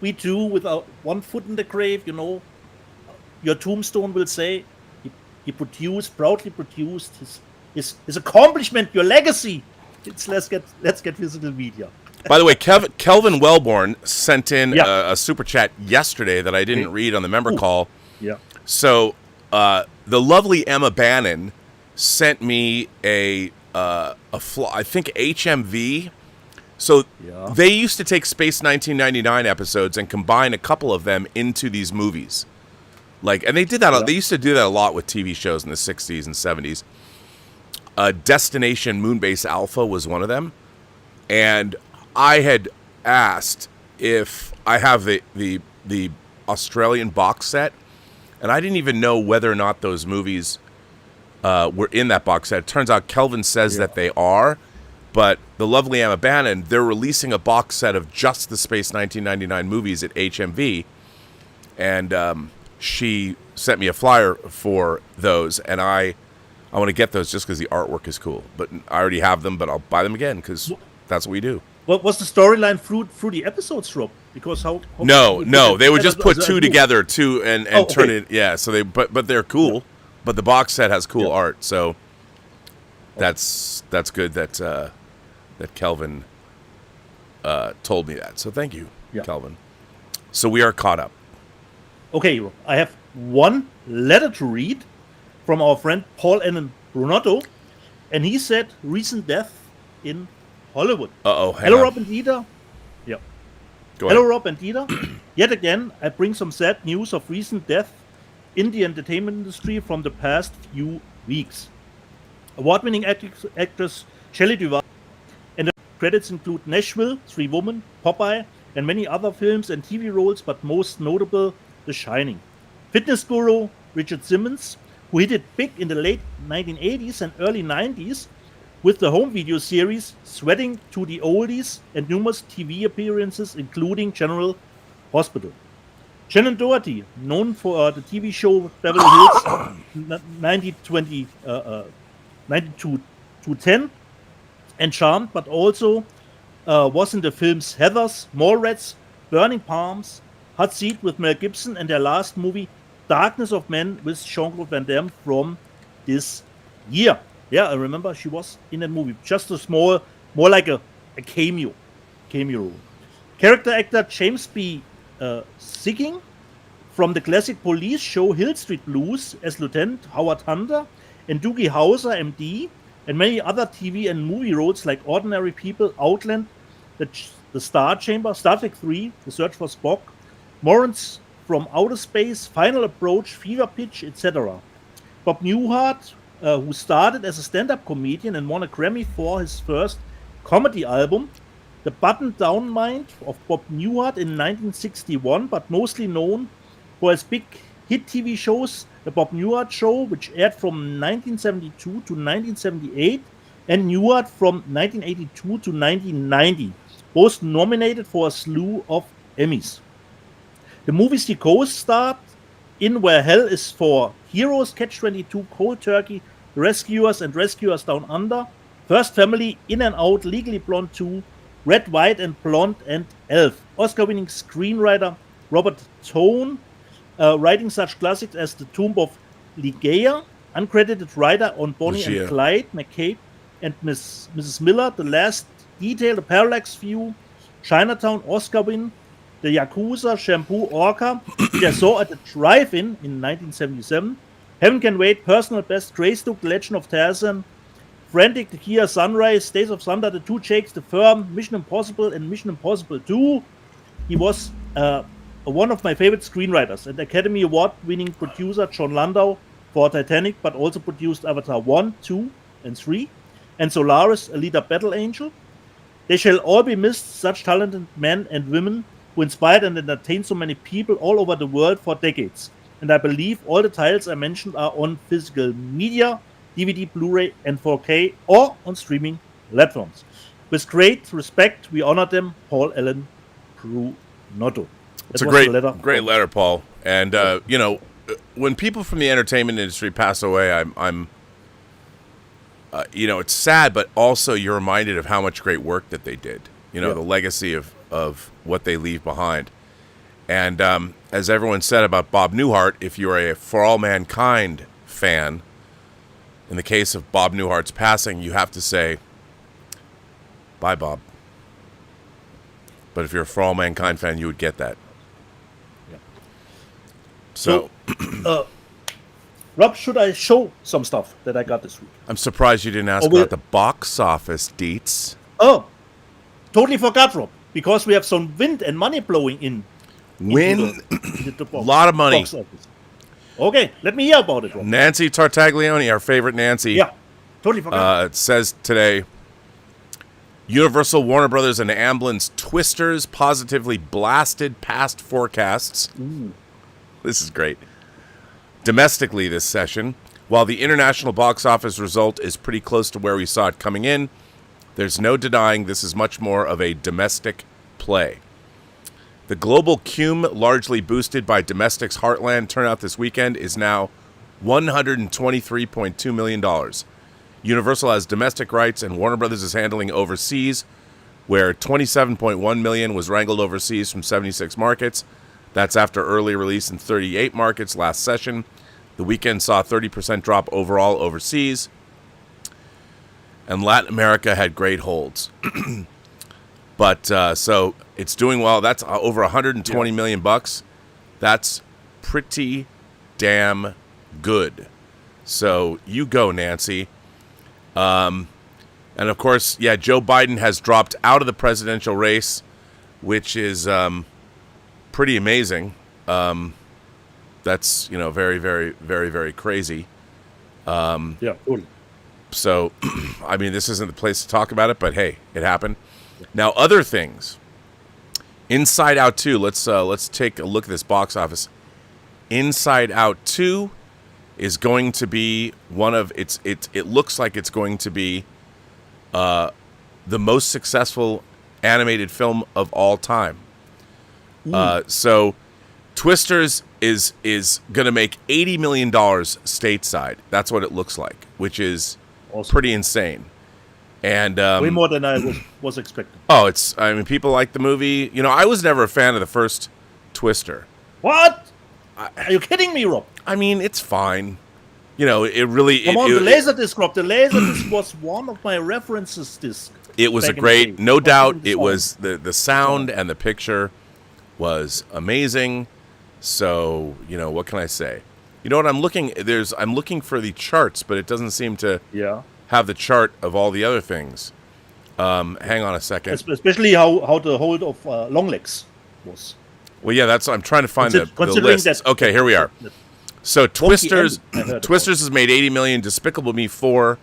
We do without one foot in the grave, your tombstone will say he proudly produced his accomplishment, your legacy. Let's get physical media. By the way, Kelvin Wellborn sent in a super chat yesterday that I didn't read on the member call. Yeah. So the lovely Emma Bannon sent me I think HMV. So they used to take Space 1999 episodes and combine a couple of them into these movies. And they did that. Yeah. They used to do that a lot with TV shows in the 60s and 70s. Destination Moonbase Alpha was one of them. And I had asked if I have the Australian box set, and I didn't even know whether or not those movies were in that box set. It turns out Kelvin says that they are, but the lovely Emma Bannon, they're releasing a box set of just the Space 1999 movies at HMV, and she sent me a flyer for those, and I want to get those just because the artwork is cool. But I already have them, but I'll buy them again because that's what we do. What was the storyline through the episodes, Rob? Because how no, they would just put two together, and turn it. Yeah, so but they're cool. Yeah. But the box set has cool art, so that's good that Kelvin told me that. So thank you, Kelvin. So we are caught up. Okay, I have one letter to read from our friend Paul N. Brunotto, and he said recent death in Hollywood. Hello, Rob and Dieter. Yeah. Hello, Rob and Dieter. Yet again, I bring some sad news of recent death in the entertainment industry from the past few weeks. Award-winning actress Shelley Duvall, and the credits include Nashville, Three Women, Popeye, and many other films and TV roles, but most notable, The Shining. Fitness guru Richard Simmons, who hit it big in the late 1980s and early 90s with the home video series Sweating to the Oldies and numerous TV appearances, including General Hospital. Shannon Doherty, known for the TV show Beverly Hills 92-10 and Charmed, but also was in the films Heathers, Mallrats, Burning Palms, Hot Seat with Mel Gibson, and their last movie, Darkness of Men with Jean-Claude Van Damme from this year. Yeah, I remember she was in that movie. Just a small, more like a cameo role. Character actor James B. Sigging from the classic police show Hill Street Blues as Lieutenant Howard Hunter, and Doogie Howser, MD, and many other TV and movie roles like Ordinary People, Outland, The Star Chamber, Star Trek 3, The Search for Spock, Morons from Outer Space, Final Approach, Fever Pitch, etc. Bob Newhart, who started as a stand-up comedian and won a Grammy for his first comedy album, The Button-Down Mind of Bob Newhart in 1961, but mostly known for his big hit TV shows, The Bob Newhart Show, which aired from 1972 to 1978, and Newhart from 1982 to 1990, both nominated for a slew of Emmys. The movies he co-starred in were Hell is for Heroes, Catch-22, Cold Turkey, Rescuers and Rescuers Down Under, First Family, In and Out, Legally Blonde 2, Red, White and Blonde, and Elf. Oscar-winning screenwriter Robert Tone, writing such classics as The Tomb of Ligeia, uncredited writer on Bonnie and Clyde, McCabe and Mrs. Miller, The Last Detail, The Parallax View, Chinatown, Oscar win, The Yakuza, Shampoo, Orca, which I saw at the Drive-In in 1977, Heaven Can Wait, Personal Best, Greystoke, The Legend of Tarzan, Frantic, The Kia Sunrise, Days of Thunder, The Two Jakes, The Firm, Mission Impossible, and Mission Impossible 2. He was one of my favorite screenwriters and Academy Award-winning producer John Landau for Titanic, but also produced Avatar 1, 2, and 3, and Solaris, Alita Battle Angel. They shall all be missed, such talented men and women who inspired and entertained so many people all over the world for decades. And I believe all the titles I mentioned are on physical media, DVD, Blu-ray, and 4K, or on streaming platforms. With great respect, we honor them, Paul Allen Brunotto. It's a great letter, Paul. And, when people from the entertainment industry pass away, I'm it's sad, but also you're reminded of how much great work that they did. The legacy of what they leave behind. And as everyone said about Bob Newhart, if you're a For All Mankind fan, in the case of Bob Newhart's passing, you have to say, bye, Bob. But if you're a For All Mankind fan, you would get that. Yeah. So Rob, should I show some stuff that I got this week? I'm surprised you didn't ask about the box office deets. Oh, totally forgot, Rob, because we have some wind and money blowing in. Win a lot of money. Okay, let me hear about it, Rob. Nancy Tartaglione, our favorite Nancy. Yeah, totally forgot. It says today, Universal, Warner Brothers, and Amblin's Twisters positively blasted past forecasts. Ooh. This is great. Domestically this session, while the international box office result is pretty close to where we saw it coming in, there's no denying this is much more of a domestic play. The global cume, largely boosted by domestic's Heartland turnout this weekend, is now $123.2 million. Universal has domestic rights, and Warner Brothers is handling overseas, where $27.1 million was wrangled overseas from 76 markets. That's after early release in 38 markets last session. The weekend saw a 30% drop overall overseas, and Latin America had great holds. But so it's doing well. That's over 120 million bucks. That's pretty damn good. So you go, Nancy. And of course, Joe Biden has dropped out of the presidential race, which is pretty amazing. That's very, very, very, very crazy. Totally. So, I mean, this isn't the place to talk about it, but hey, it happened. Now, other things. Inside Out 2. Let's take a look at this box office. Inside Out 2 is going to be one of it looks like it's going to be the most successful animated film of all time. So Twisters is going to make $80 million stateside. That's what it looks like, which is Awesome. pretty insane. And Way more than I was expecting. Oh, I mean, people like the movie. You know, I was never a fan of the first Twister. What? Are you kidding me, Rob? I mean, it's fine. You know, it really... Come on, the Laserdisc, Rob. The Laserdisc was one of my references disc. It was a great... No doubt, it was... The sound and the picture was amazing. So, you know, what can I say? You know what I'm looking... I'm looking for the charts, but it doesn't seem to have the chart of all the other things. Hang on a second. Especially how the hold of Longlegs was. Well, yeah, that's... I'm trying to find the list. Okay, here we are. So Twisters has made $80 million. Despicable Me 4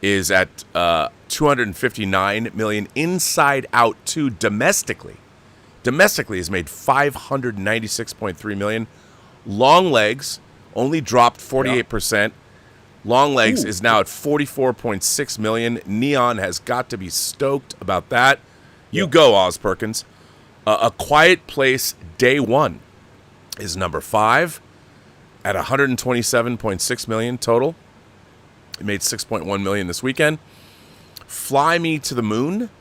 is at $259 million. Inside Out 2 domestically has made $596.3 million. Longlegs only dropped 48%. Longlegs is now at $44.6 million. Neon has got to be stoked about that. You go, Oz Perkins. A Quiet Place Day 1 is number 5 at $127.6 million total. It made $6.1 million this weekend. Fly Me to the Moon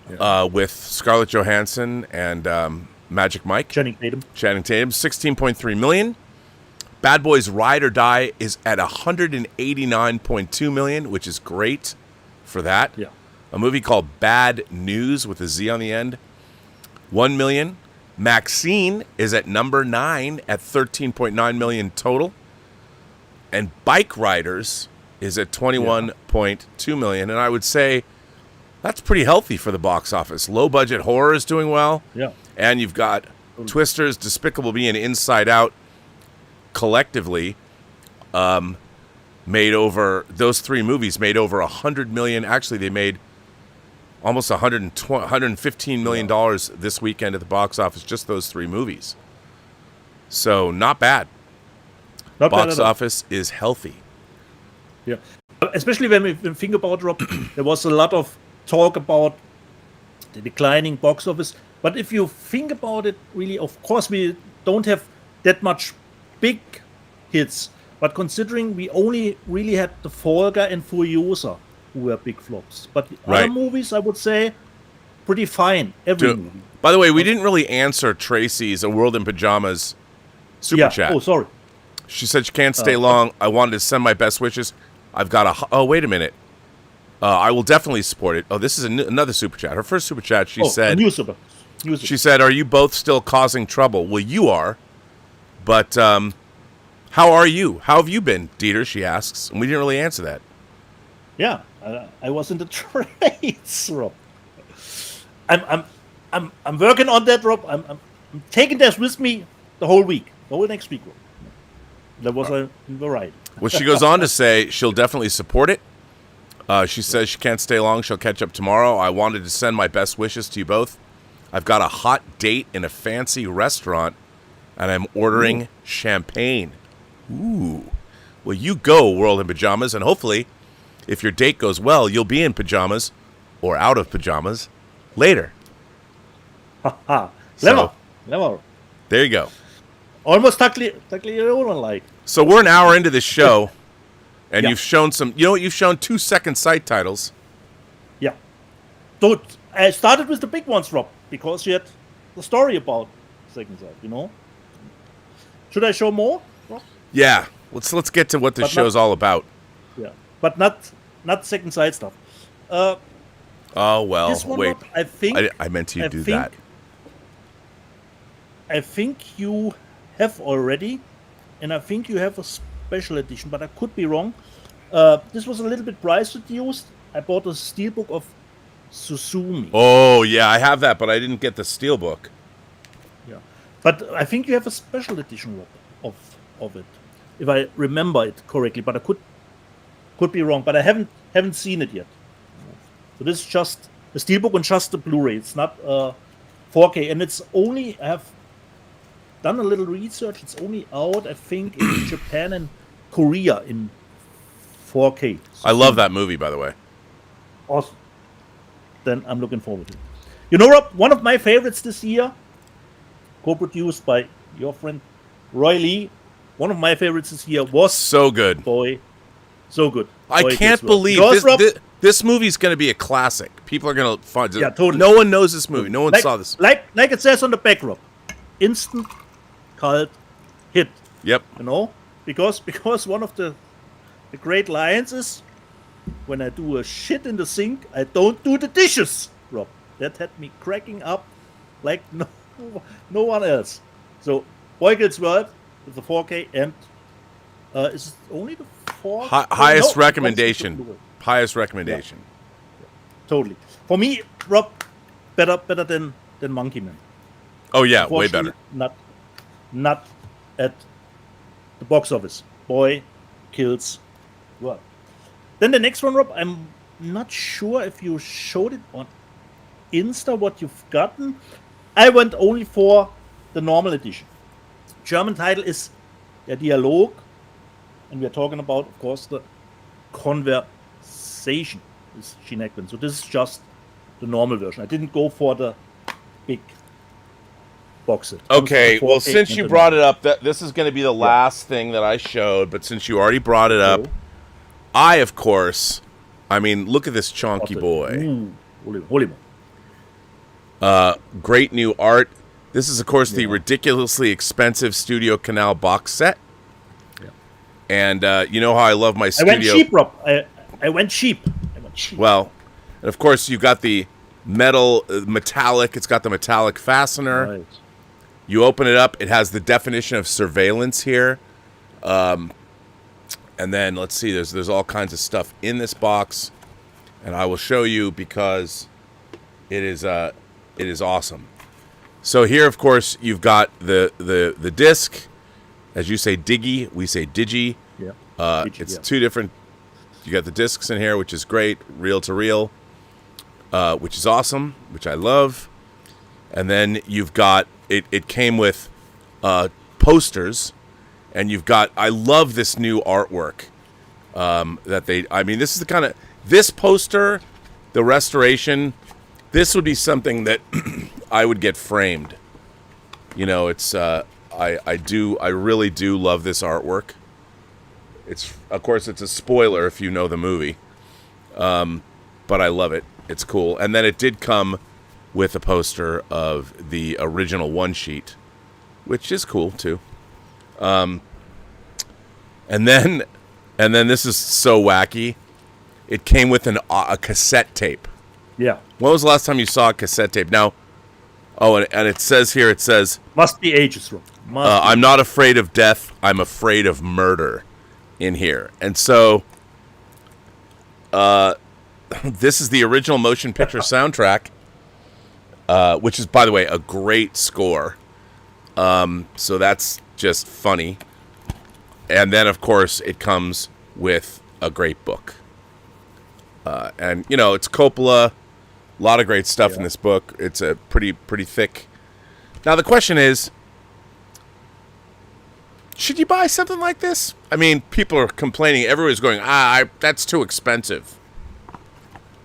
with Scarlett Johansson and Magic Mike. Channing Tatum, $16.3 million. Bad Boys Ride or Die is at $189.2 million, which is great for that. Yeah. A movie called Bad News with a Z on the end, $1 million. Maxine is at number 9 at $13.9 million total. And Bike Riders is at $21.2 million. And I would say that's pretty healthy for the box office. Low budget horror is doing well. Yeah. And you've got Twisters, Despicable Me, and Inside Out collectively those three movies made over $100 million. Actually, they made almost $115 million this weekend at the box office, just those three movies. So, not bad. Box office is healthy. Yeah. Especially when we think about, Rob, there was a lot of talk about the declining box office. But if you think about it, really, of course, we don't have that much big hits. But considering we only really had The Folger and Furiosa, who were big flops. But the other movies, I would say, pretty fine. Every movie. By the way, we didn't really answer Tracy's A World in Pajamas super chat. Oh, sorry. She said she can't stay long. I wanted to send my best wishes. I've got oh, wait a minute. I will definitely support it. Oh, this is another super chat. Her first super chat, she said... New super. She said, are you both still causing trouble? Well, you are. But how are you? How have you been, Dieter, she asks. And we didn't really answer that. Yeah, I was in the trades, Rob. I'm working on that, Rob. I'm taking this with me the whole week, the whole next week, Rob. That was a variety. Well, she goes on to say she'll definitely support it. She says she can't stay long. She'll catch up tomorrow. I wanted to send my best wishes to you both. I've got a hot date in a fancy restaurant, and I'm ordering champagne. Ooh. Well, you go, World in Pajamas, and hopefully, if your date goes well, you'll be in pajamas or out of pajamas later. Ha Clever. There you go. Almost Taglione like. So we're an hour into this show, and you've shown some... You know what? You've shown 2 second site titles. Yeah. So I started with the big ones, Rob, because you had the story about second site, you know? Should I show more, Rob? Yeah. Let's get to what the show's all about. Yeah. But not second site stuff. Oh, well, this one, wait. Rob, I think... I meant you do that. I think you have already, and I think you have a special edition, but I could be wrong. This was a little bit price reduced. I bought a steelbook of Susumi. Oh, yeah, I have that, but I didn't get the steelbook. Yeah, but I think you have a special edition of it, if I remember it correctly. But I could be wrong. But I haven't seen it yet. So this is just the steelbook and just the Blu-ray. It's not 4K, and it's only I have done a little research. It's only out, I think, in Japan and Korea in 4K. So I love that movie, by the way. awesome. Then I'm looking forward to it. You know, Rob, one of my favorites this year, co-produced by your friend Roy Lee. One of my favorites this year was So good. So good. I Boy can't Gets World. believe Because, Rob, this movie's going to be a classic. People are going to find it. Yeah, totally. No one knows this movie. No one saw this. Like it says on the back, Rob. Instant cult hit. Yep. You know? Because one of the great lines is, when I do a shit in the sink, I don't do the dishes, Rob. That had me cracking up like no one else. So, Boy Gets World with the 4K, and is it only the 4K? Highest No, recommendation. Highest recommendation. Yeah. Totally. For me, Rob, better than Monkey Man. Oh, yeah. Way better. Not at the box office. Boy Kills World. Then the next one, Rob, I'm not sure if you showed it on Insta what you've gotten. I went only for the normal edition. German title is Der Dialog, and we are talking about, of course, the conversation is Gene Hackman. So this is just the normal version. I didn't go for the big box set. Okay, The well, 4K since you and the brought it up, this is going to be the last thing that I showed, but since you already brought it up, So, I, of course, look at this chonky boy. Ooh, holy man. Great new art. This is, of course, the ridiculously expensive Studio Canal box set. Yeah. And you know how I love my I studio. went cheap, Rob. I went cheap. Well, and of course, you've got the metallic. It's got the metallic fastener. Right. You open it up. It has the definition of surveillance here. And then, let's see, there's all kinds of stuff in this box. And I will show you because it is awesome. So here, of course, you've got the disc. As you say diggy, we say digi. Yeah. It's two different. You got the discs in here, which is great, reel to reel, which is awesome, which I love. And then you've got it came with posters, and you've got. I love this new artwork that they. This is the kind of this poster, the restoration. This would be something that I would get framed. You know, it's I really do love this artwork. It's, of course, it's a spoiler if you know the movie. But I love it. It's cool. And then it did come with a poster of the original one sheet, which is cool too. And then this is so wacky. It came with a cassette tape. Yeah. When was the last time you saw a cassette tape? Now, and it says here, Must be ages, Rob. I'm not afraid of death. I'm afraid of murder in here. And so, this is the original motion picture soundtrack, which is, by the way, a great score. So that's just funny. And then, of course, it comes with a great book. And, you know, it's Coppola. A lot of great stuff in this book. It's a pretty thick. Now, the question is, should you buy something like this? I mean, people are complaining. Everyone's going, that's too expensive.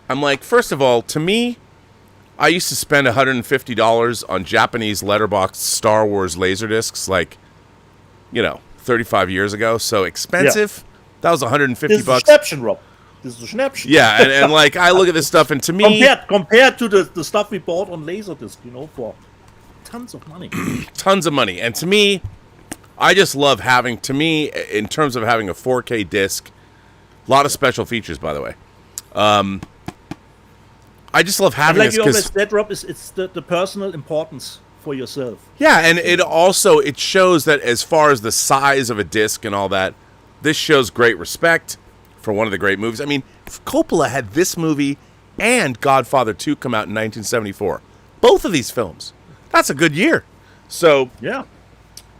I'm like, first of all, to me, I used to spend $150 on Japanese letterbox Star Wars Laserdiscs, like, 35 years ago. So expensive. Yeah. That was $150. This is a snapshot, Rob. This is a snapshot. Yeah, and like, I look at this stuff, and to me... Compared to the stuff we bought on Laserdisc, for tons of money. Tons of money. And to me, I just love having, in terms of having a 4K disc, a lot of special features, by the way. I just love having this. Like you always said, Rob, it's the personal importance for yourself. Yeah, and it shows that as far as the size of a disc and all that, this shows great respect for one of the great movies. I mean, Coppola had this movie and Godfather 2 come out in 1974. Both of these films. That's a good year. So yeah,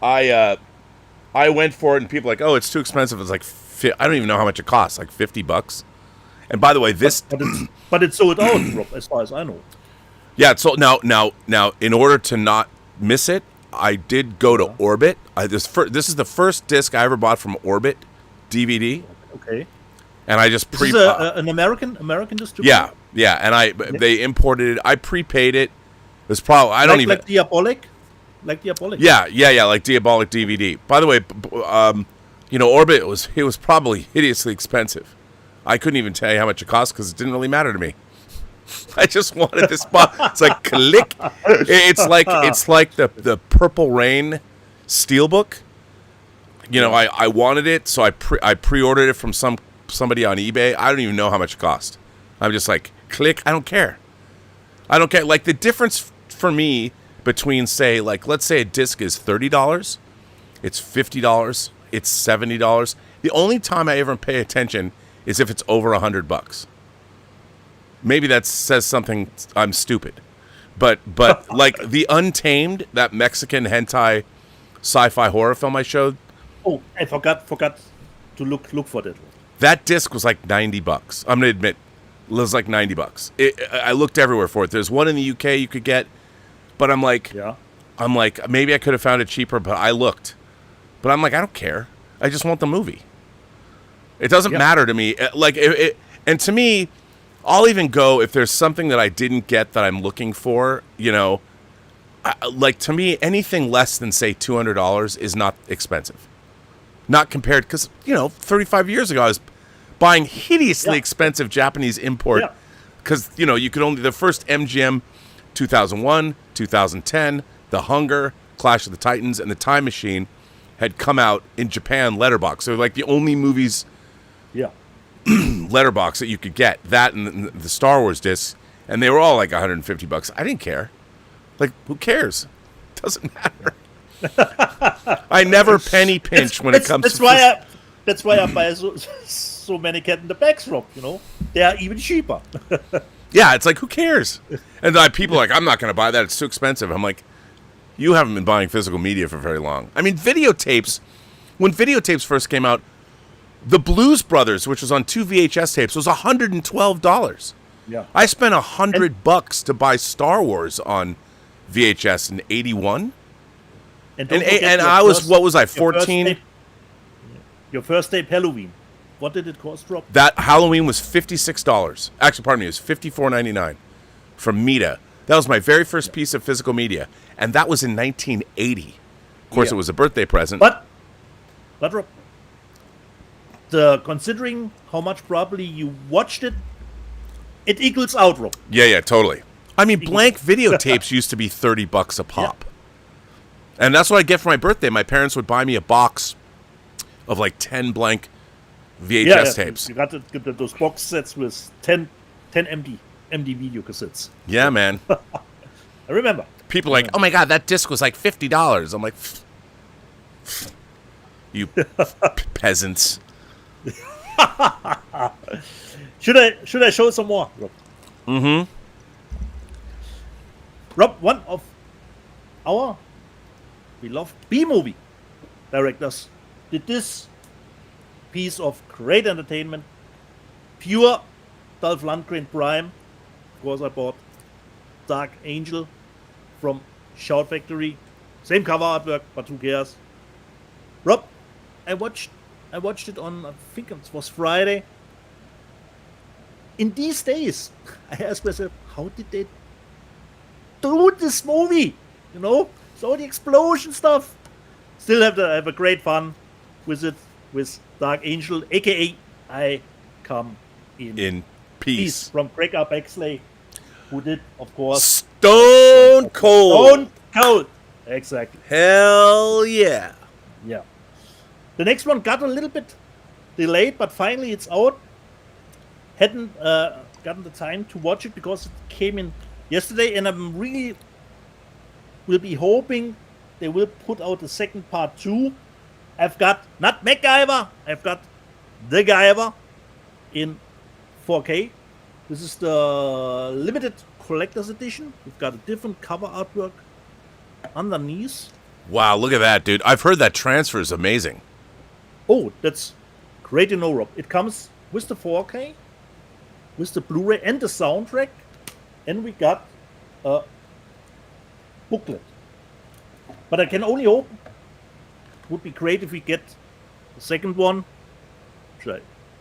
I went for it, and people were like, oh, it's too expensive. It's like, I don't even know how much it costs, like $50. And by the way, this... But it's sold out, Rob, as far as I know. Yeah, it's sold. Now, in order to not miss it, I did go to Orbit. This is the first disc I ever bought from Orbit DVD. Okay. And I just This is an American distributor. Yeah, and they imported it. I prepaid it. It was probably like Diabolic. Yeah, like Diabolic DVD. By the way, Orbit was probably hideously expensive. I couldn't even tell you how much it cost because it didn't really matter to me. I just wanted this box. It's like click. It's like the Purple Rain Steelbook. I wanted it, so I pre-ordered it from somebody on eBay. I don't even know how much it cost. I'm just like, click. I don't care. Like the difference for me between, say, like, let's say a disc is $30, it's $50, it's $70. The only time I ever pay attention is if it's over $100. Maybe that says something. I'm stupid, but like the Untamed, that Mexican hentai sci-fi horror film I showed. Oh, I forgot to look for that. That disc was like $90. I'm gonna admit, it was like $90. I looked everywhere for it. There's one in the UK you could get, but I'm like, maybe I could have found it cheaper, but I looked. But I'm like, I don't care. I just want the movie. It doesn't matter to me. Like and to me, I'll even go if there's something that I didn't get that I'm looking for. Like to me, anything less than say $200 is not expensive. Not compared, because 35 years ago I was buying hideously expensive Japanese import because you could only the first MGM 2001, 2010, The Hunger, Clash of the Titans, and The Time Machine had come out in Japan letterbox. So like the only movies letterbox that you could get, that and the Star Wars discs, and they were all like $150. I didn't care. Like, who cares? Doesn't matter. I never penny pinch when it comes that's to that's why I buy so many Cat in the Bag from, they are even cheaper. Yeah, it's like, who cares? And people are like, I'm not going to buy that, it's too expensive. I'm like, you haven't been buying physical media for very long. I mean, videotapes, when videotapes first came out, the Blues Brothers, which was on 2 VHS tapes, was $112. Yeah, I spent $100 to buy Star Wars on VHS in '81. And I was, what was I, 14? Your first tape, Halloween. What did it cost, Rob? That Halloween was $56. Actually, pardon me, it was $54.99 from Meta. That was my very first piece of physical media. And that was in 1980. Of course, it was a birthday present. But Rob, considering how much probably you watched it, it equals out, Rob. Yeah, totally. I mean, blank videotapes used to be $30 a pop. Yeah. And that's what I get for my birthday. My parents would buy me a box of like 10 blank VHS tapes. You got to get those box sets with 10 empty video cassettes. Yeah, man. I remember. People are like, oh my God, that disc was like $50. I'm like, you peasants. Should I show some more, Rob? Mm-hmm. Rob, one of our beloved B-movie directors did this piece of great entertainment, pure Dolph Lundgren Prime. Of course, I bought Dark Angel from Shout Factory. Same cover artwork, but who cares? Rob, I watched it on, I think it was Friday. In these days, I asked myself, how did they do this movie? So the explosion stuff. Still have a great fun with it, with Dark Angel, aka I Come in Peace from Greg R. Bexley, who did, of course, Stone Cold. Exactly. Hell yeah. Yeah. The next one got a little bit delayed, but finally it's out. Hadn't gotten the time to watch it because it came in yesterday, and I'm really will be hoping they will put out the second part too. I've got not MacGyver, I've got The Guyver in 4K. This is the limited collector's edition. We've got a different cover artwork underneath. Wow, look at that, dude. I've heard that transfer is amazing. Oh, that's great to know, Rob. It comes with the 4K, with the Blu-ray and the soundtrack, and we got a booklet. But I can only hope. Would be great if we get the second one. Which I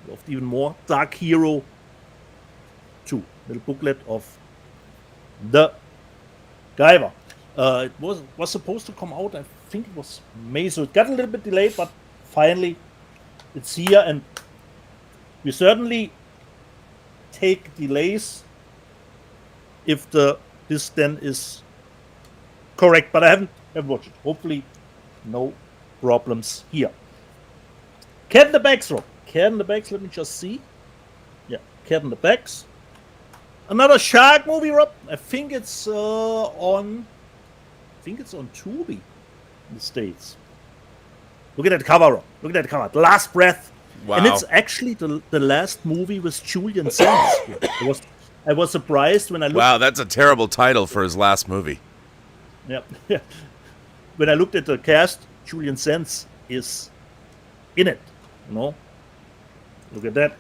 loved even more. Dark Hero 2. Little booklet of the Guyver. It was supposed to come out, I think it was May, so it got a little bit delayed, but finally it's here, and we certainly take delays if this then is correct, but I haven't watched it. Hopefully no problems here. Cat in the Bags, Rob. Cat in the Bags, let me just see. Yeah, Cat in the Bags. Another shark movie, Rob. I think it's on Tubi in the States. Look at that cover, Rob. Look at that cover. The Last Breath. Wow. And it's actually the last movie with Julian Sands. I was surprised when I looked. Wow, that's a terrible title for his last movie. Yeah. When I looked at the cast, Julian Sands is in it. You know? Look at that.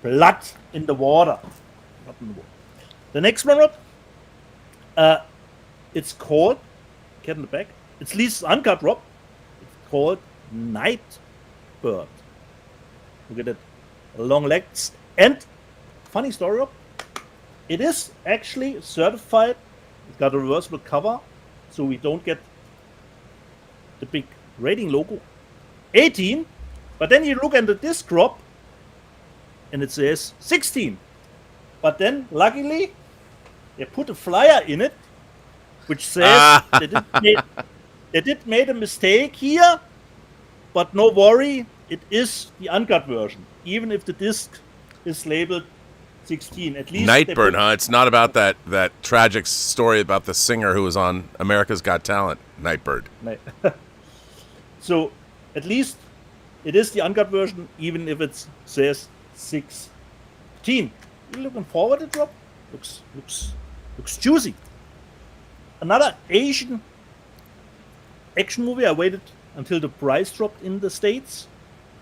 Blood in the water. Blood in the water. The next one, Rob. It's called Cat in the Bag. It's least uncut, Rob. It's called Nightbird. Look at it. Long legs. And funny story, Rob. It is actually certified. It's got a reversible cover, so we don't get the big rating logo. 18. But then you look at the disc, Rob, and it says 16. But then, luckily, they put a flyer in it, which says they did made a mistake here, but no worry, it is the uncut version, even if the disc is labeled 16. At least Nightbird, huh? It's not about that tragic story about the singer who was on America's Got Talent. Nightbird. So, at least it is the uncut version, even if it says 16. You looking forward to it, Rob? Looks juicy. Another Asian action movie. I waited until the price dropped in the States,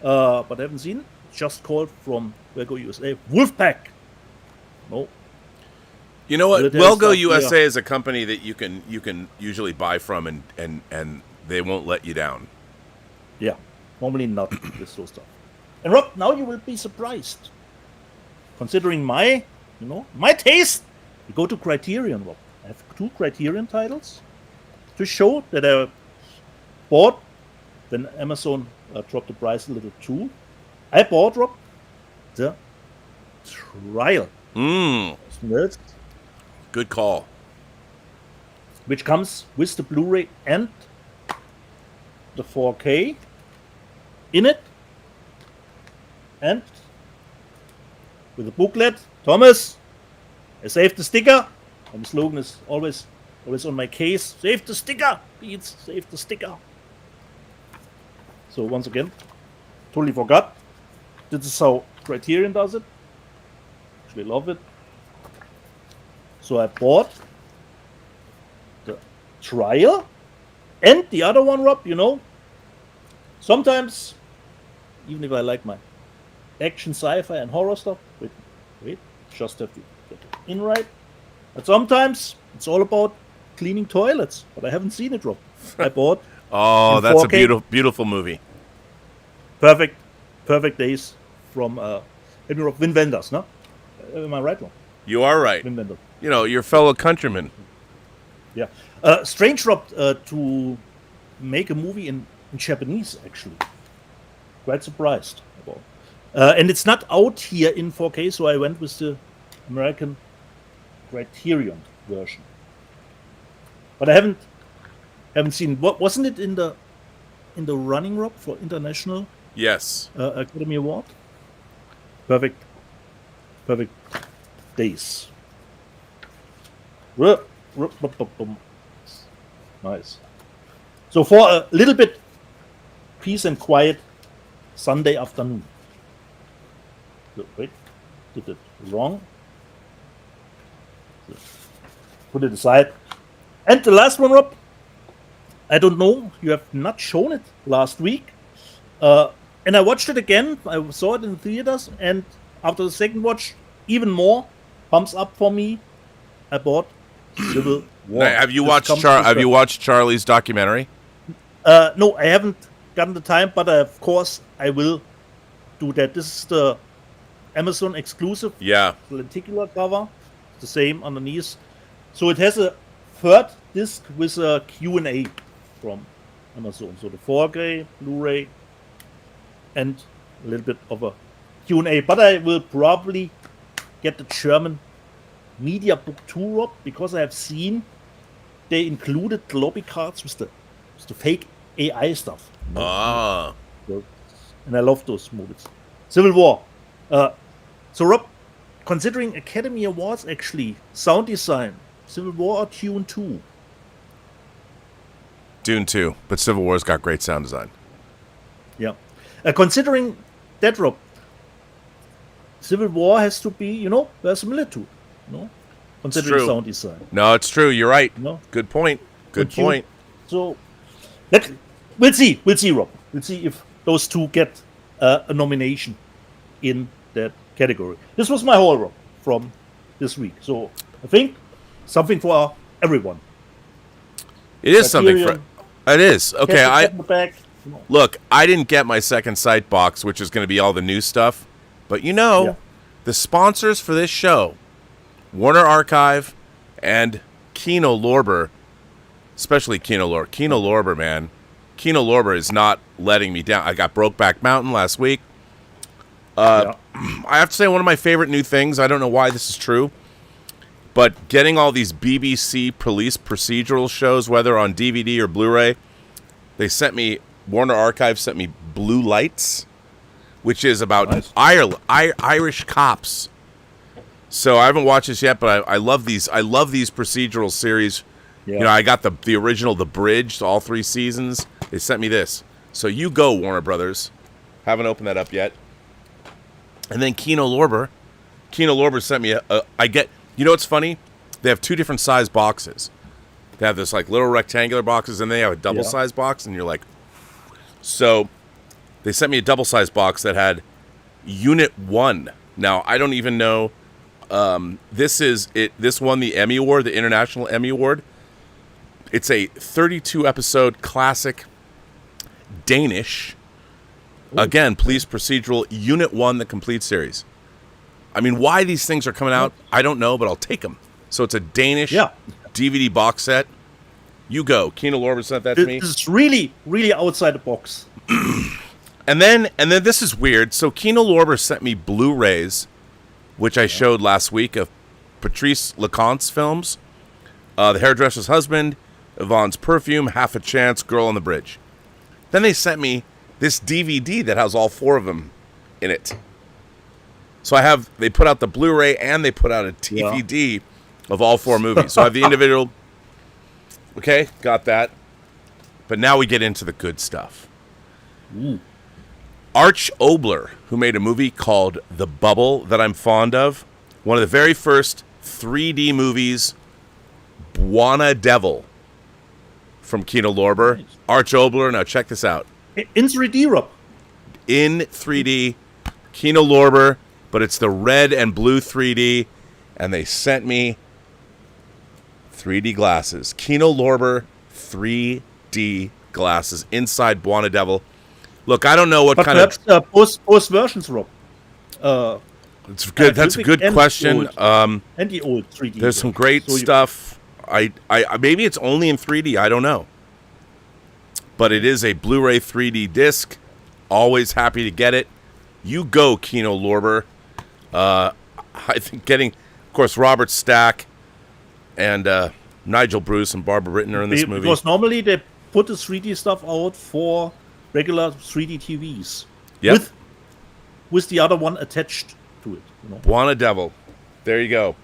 but I haven't seen it. It's just called from Wellgo USA. Wolfpack. No. You know what? Wellgo USA is a company that you can usually buy from, and they won't let you down. Yeah, normally not this sort of stuff. And Rob, now you will be surprised. Considering my taste, we go to Criterion, Rob. I have 2 Criterion titles to show that I bought when Amazon dropped the price a little too. I bought, Rob, the Trial. Good call. Which comes with the Blu-ray and the 4K in it, and with a booklet. Thomas, I saved the sticker. And the slogan is always on my case. Save the sticker, Beats. Save the sticker. So once again, totally forgot. This is how Criterion does it. Actually love it. So I bought the Trial and the other one, Rob. Sometimes, even if I like my action, sci-fi, and horror stuff, wait, just have to get it in right. But sometimes it's all about cleaning toilets. But I haven't seen it, Rob. I bought. Oh, that's 4K. A beautiful movie. Perfect days from Wim Wenders, no? Am I right, Rob? You are right. Wim Wenders. Your fellow countryman. Yeah. Strange, Rob, to make a movie in Japanese, actually. Quite surprised about. And it's not out here in 4K, so I went with the American Criterion version. But I haven't seen. What wasn't it in the running, Rob, for international? Yes. Academy Award. Perfect days. Nice. So for a little bit peace and quiet Sunday afternoon. Wait, did it wrong. Put it aside. And the last one, Rob. I don't know. You have not shown it last week. And I watched it again. I saw it in the theaters. And after the second watch, even more thumbs up for me. I bought Civil War. Have you watched Charlie's documentary? No, I haven't gotten the time, but of course I will do that. This is the Amazon exclusive Yeah. lenticular cover. It's the same underneath. So it has a third disc with a Q&A from Amazon. So the 4K, Blu-ray, and a little bit of a Q&A. But I will probably get the German Media Book 2, Rob, because I have seen they included the lobby cards with the fake AI stuff. Ah. So, and I love those movies. Civil War. So Rob, considering Academy Awards, actually, sound design, Civil War or Dune 2? Dune 2, but Civil War's got great sound design. Yeah. Considering that, Rob, Civil War has to be, verisimilitude, considering true. sound design. No, it's true. You're right. No. Good point. Good point. So, we'll see, Rob. We'll see if those two get a nomination in that category. This was my whole Rob from this week. So, I think something for everyone. It is something for... It is. Okay, Look, I didn't get my second sight box, which is going to be all the new stuff. But the sponsors for this show, Warner Archive and Kino Lorber, especially Kino Lorber. Kino Lorber, man. Kino Lorber is not letting me down. I got Brokeback Mountain last week. I have to say, one of my favorite new things, I don't know why this is true, but getting all these BBC police procedural shows, whether on DVD or Blu-ray, Warner Archive sent me Blue Lights, which is about Irish cops. So I haven't watched this yet, but I love these. I love these procedural series. Yeah. I got the original, The Bridge, all 3 seasons. They sent me this. So you go, Warner Brothers. Haven't opened that up yet. And then Kino Lorber. Kino Lorber sent me what's funny? They have 2 different size boxes. They have this like little rectangular boxes, and they have a double size box, and you're like, so they sent me a double size box that had Unit 1. Now I don't even know. This won the Emmy Award, the International Emmy Award. It's a 32 episode classic Danish. Again, police procedural Unit 1, the complete series. I mean, why these things are coming out, I don't know, but I'll take them. So it's a Danish DVD box set. You go. Kino Lorber sent that to me. It's really, really outside the box. And then this is weird. So Kino Lorber sent me Blu-rays, which I showed last week, of Patrice Leconte's films. The Hairdresser's Husband, Yvonne's Perfume, Half a Chance, Girl on the Bridge. Then they sent me this DVD that has all 4 of them in it. So they put out the Blu-ray and they put out a DVD of all 4 movies. So I have the individual. Okay, got that. But now we get into the good stuff. Arch Obler, who made a movie called The Bubble that I'm fond of. One of the very first 3D movies, Buona Devil, from Kino Lorber. Nice. Arch Obler, now check this out. In 3D, Rob. In 3D, Kino Lorber, but it's the red and blue 3D, and they sent me 3D glasses. Kino Lorber 3D glasses inside Buona Devil. Look, I don't know what kind of post versions, Rob. It's good. That's a good question. And the old 3D. There's some great stuff. I maybe it's only in 3D. I don't know. But it is a Blu-ray 3D disc. Always happy to get it. You go, Kino Lorber. I think of course, Robert Stack and Nigel Bruce and Barbara Britton are in this movie. Because normally they put the 3D stuff out for regular 3D TVs. Yep. With the other one attached to it. Buona Devil. There you go.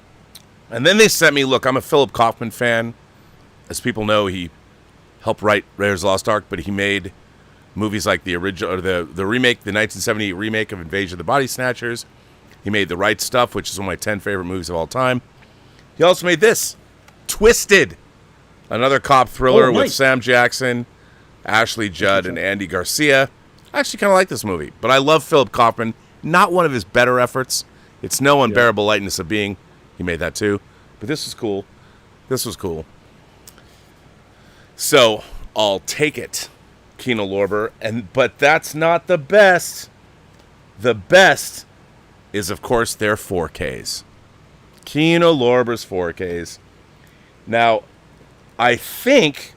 And then they sent me, look, I'm a Philip Kaufman fan. As people know, he helped write Raiders of the Lost Ark, but he made movies like the original, or the remake, the 1978 remake of Invasion of the Body Snatchers. He made The Right Stuff, which is one of my 10 favorite movies of all time. He also made this, Twisted, another cop thriller with Sam Jackson, Ashley Judd, and Andy Garcia. I actually kind of like this movie, but I love Philip Kaufman. Not one of his better efforts. It's No Unbearable Lightness of Being. He made that too. But this was cool. This was cool. So, I'll take it. Kino Lorber, but that's not the best. The best is, of course, their 4Ks. Kino Lorber's 4Ks. Now, I think,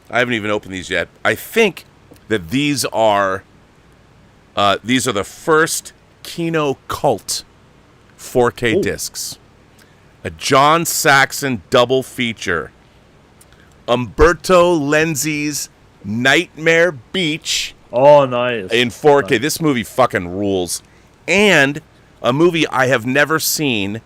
I haven't even opened these yet. I think that these are the first Kino Cult 4K discs. A John Saxon double feature. Umberto Lenzi's Nightmare Beach. Oh, nice. In 4K. Nice. This movie fucking rules. And a movie I have never seen,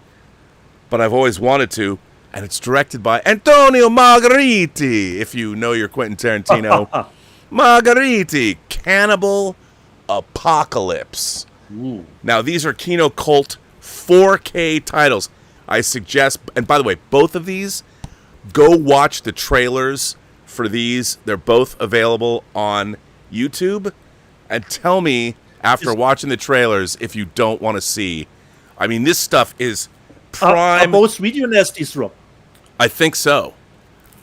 but I've always wanted to, and it's directed by Antonio Margheriti, if you know your Quentin Tarantino. Margheriti, Cannibal Apocalypse. Ooh. Now, these are Kino Cult 4K titles. I suggest, and by the way, both of these, go watch the trailers for these. They're both available on YouTube. And tell me, after watching the trailers, if you don't want to see. I mean, this stuff is prime. Are both video nasties, Rob? I think so.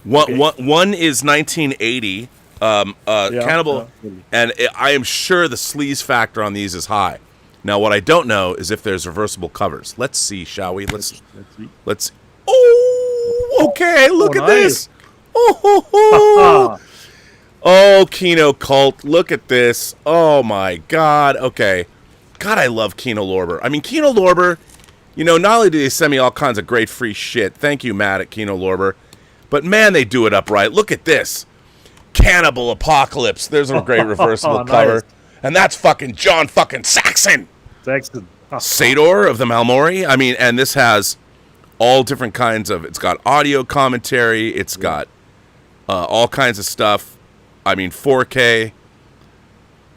One is 1980, Cannibal, and I am sure the sleaze factor on these is high. Now, what I don't know is if there's reversible covers. Let's see, shall we? Let's see. Oh, okay. Look at this. Oh, Kino Cult. Look at this. Oh my God. Okay. God, I love Kino Lorber. I mean, Kino Lorber. You know, not only do they send me all kinds of great free shit. Thank you, Matt at Kino Lorber. But man, they do it upright. Look at this. Cannibal Apocalypse. There's a great reversible cover. Nice. And that's fucking John fucking Saxon. Sador of the Malmori. I mean, and this has all different kinds of, it's got audio commentary. It's got all kinds of stuff. I mean, 4K.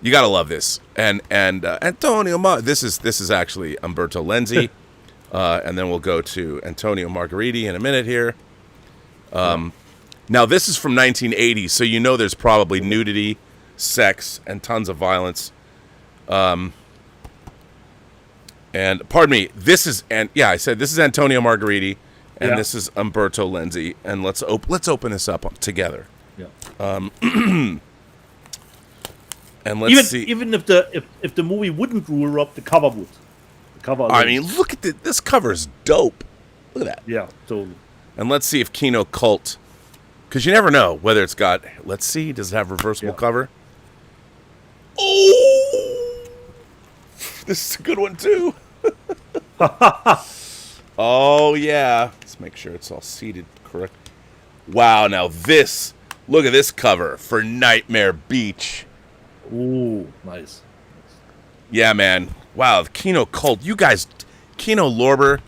You gotta love this. And Antonio, this is actually Umberto Lenzi. And then we'll go to Antonio Margheriti in a minute here. Now, this is from 1980, so you know there's probably nudity, sex, and tons of violence. And pardon me, this is I said this is Antonio Margheriti, and this is Umberto Lenzi, and let's open this up together. Yeah. And let's see. Even if the movie wouldn't rule, Rob, the cover would. The cover. I mean, look at this cover's dope. Look at that. Yeah, totally. And let's see if Kino Cult, because you never know whether it's got. Let's see, does it have reversible cover? Oh, this is a good one too. Oh yeah, let's make sure it's all seated correct. Wow, now this, look at this cover for Nightmare Beach. Ooh, nice. Yeah, man. Wow, Kino Cult. You guys, Kino Lorber,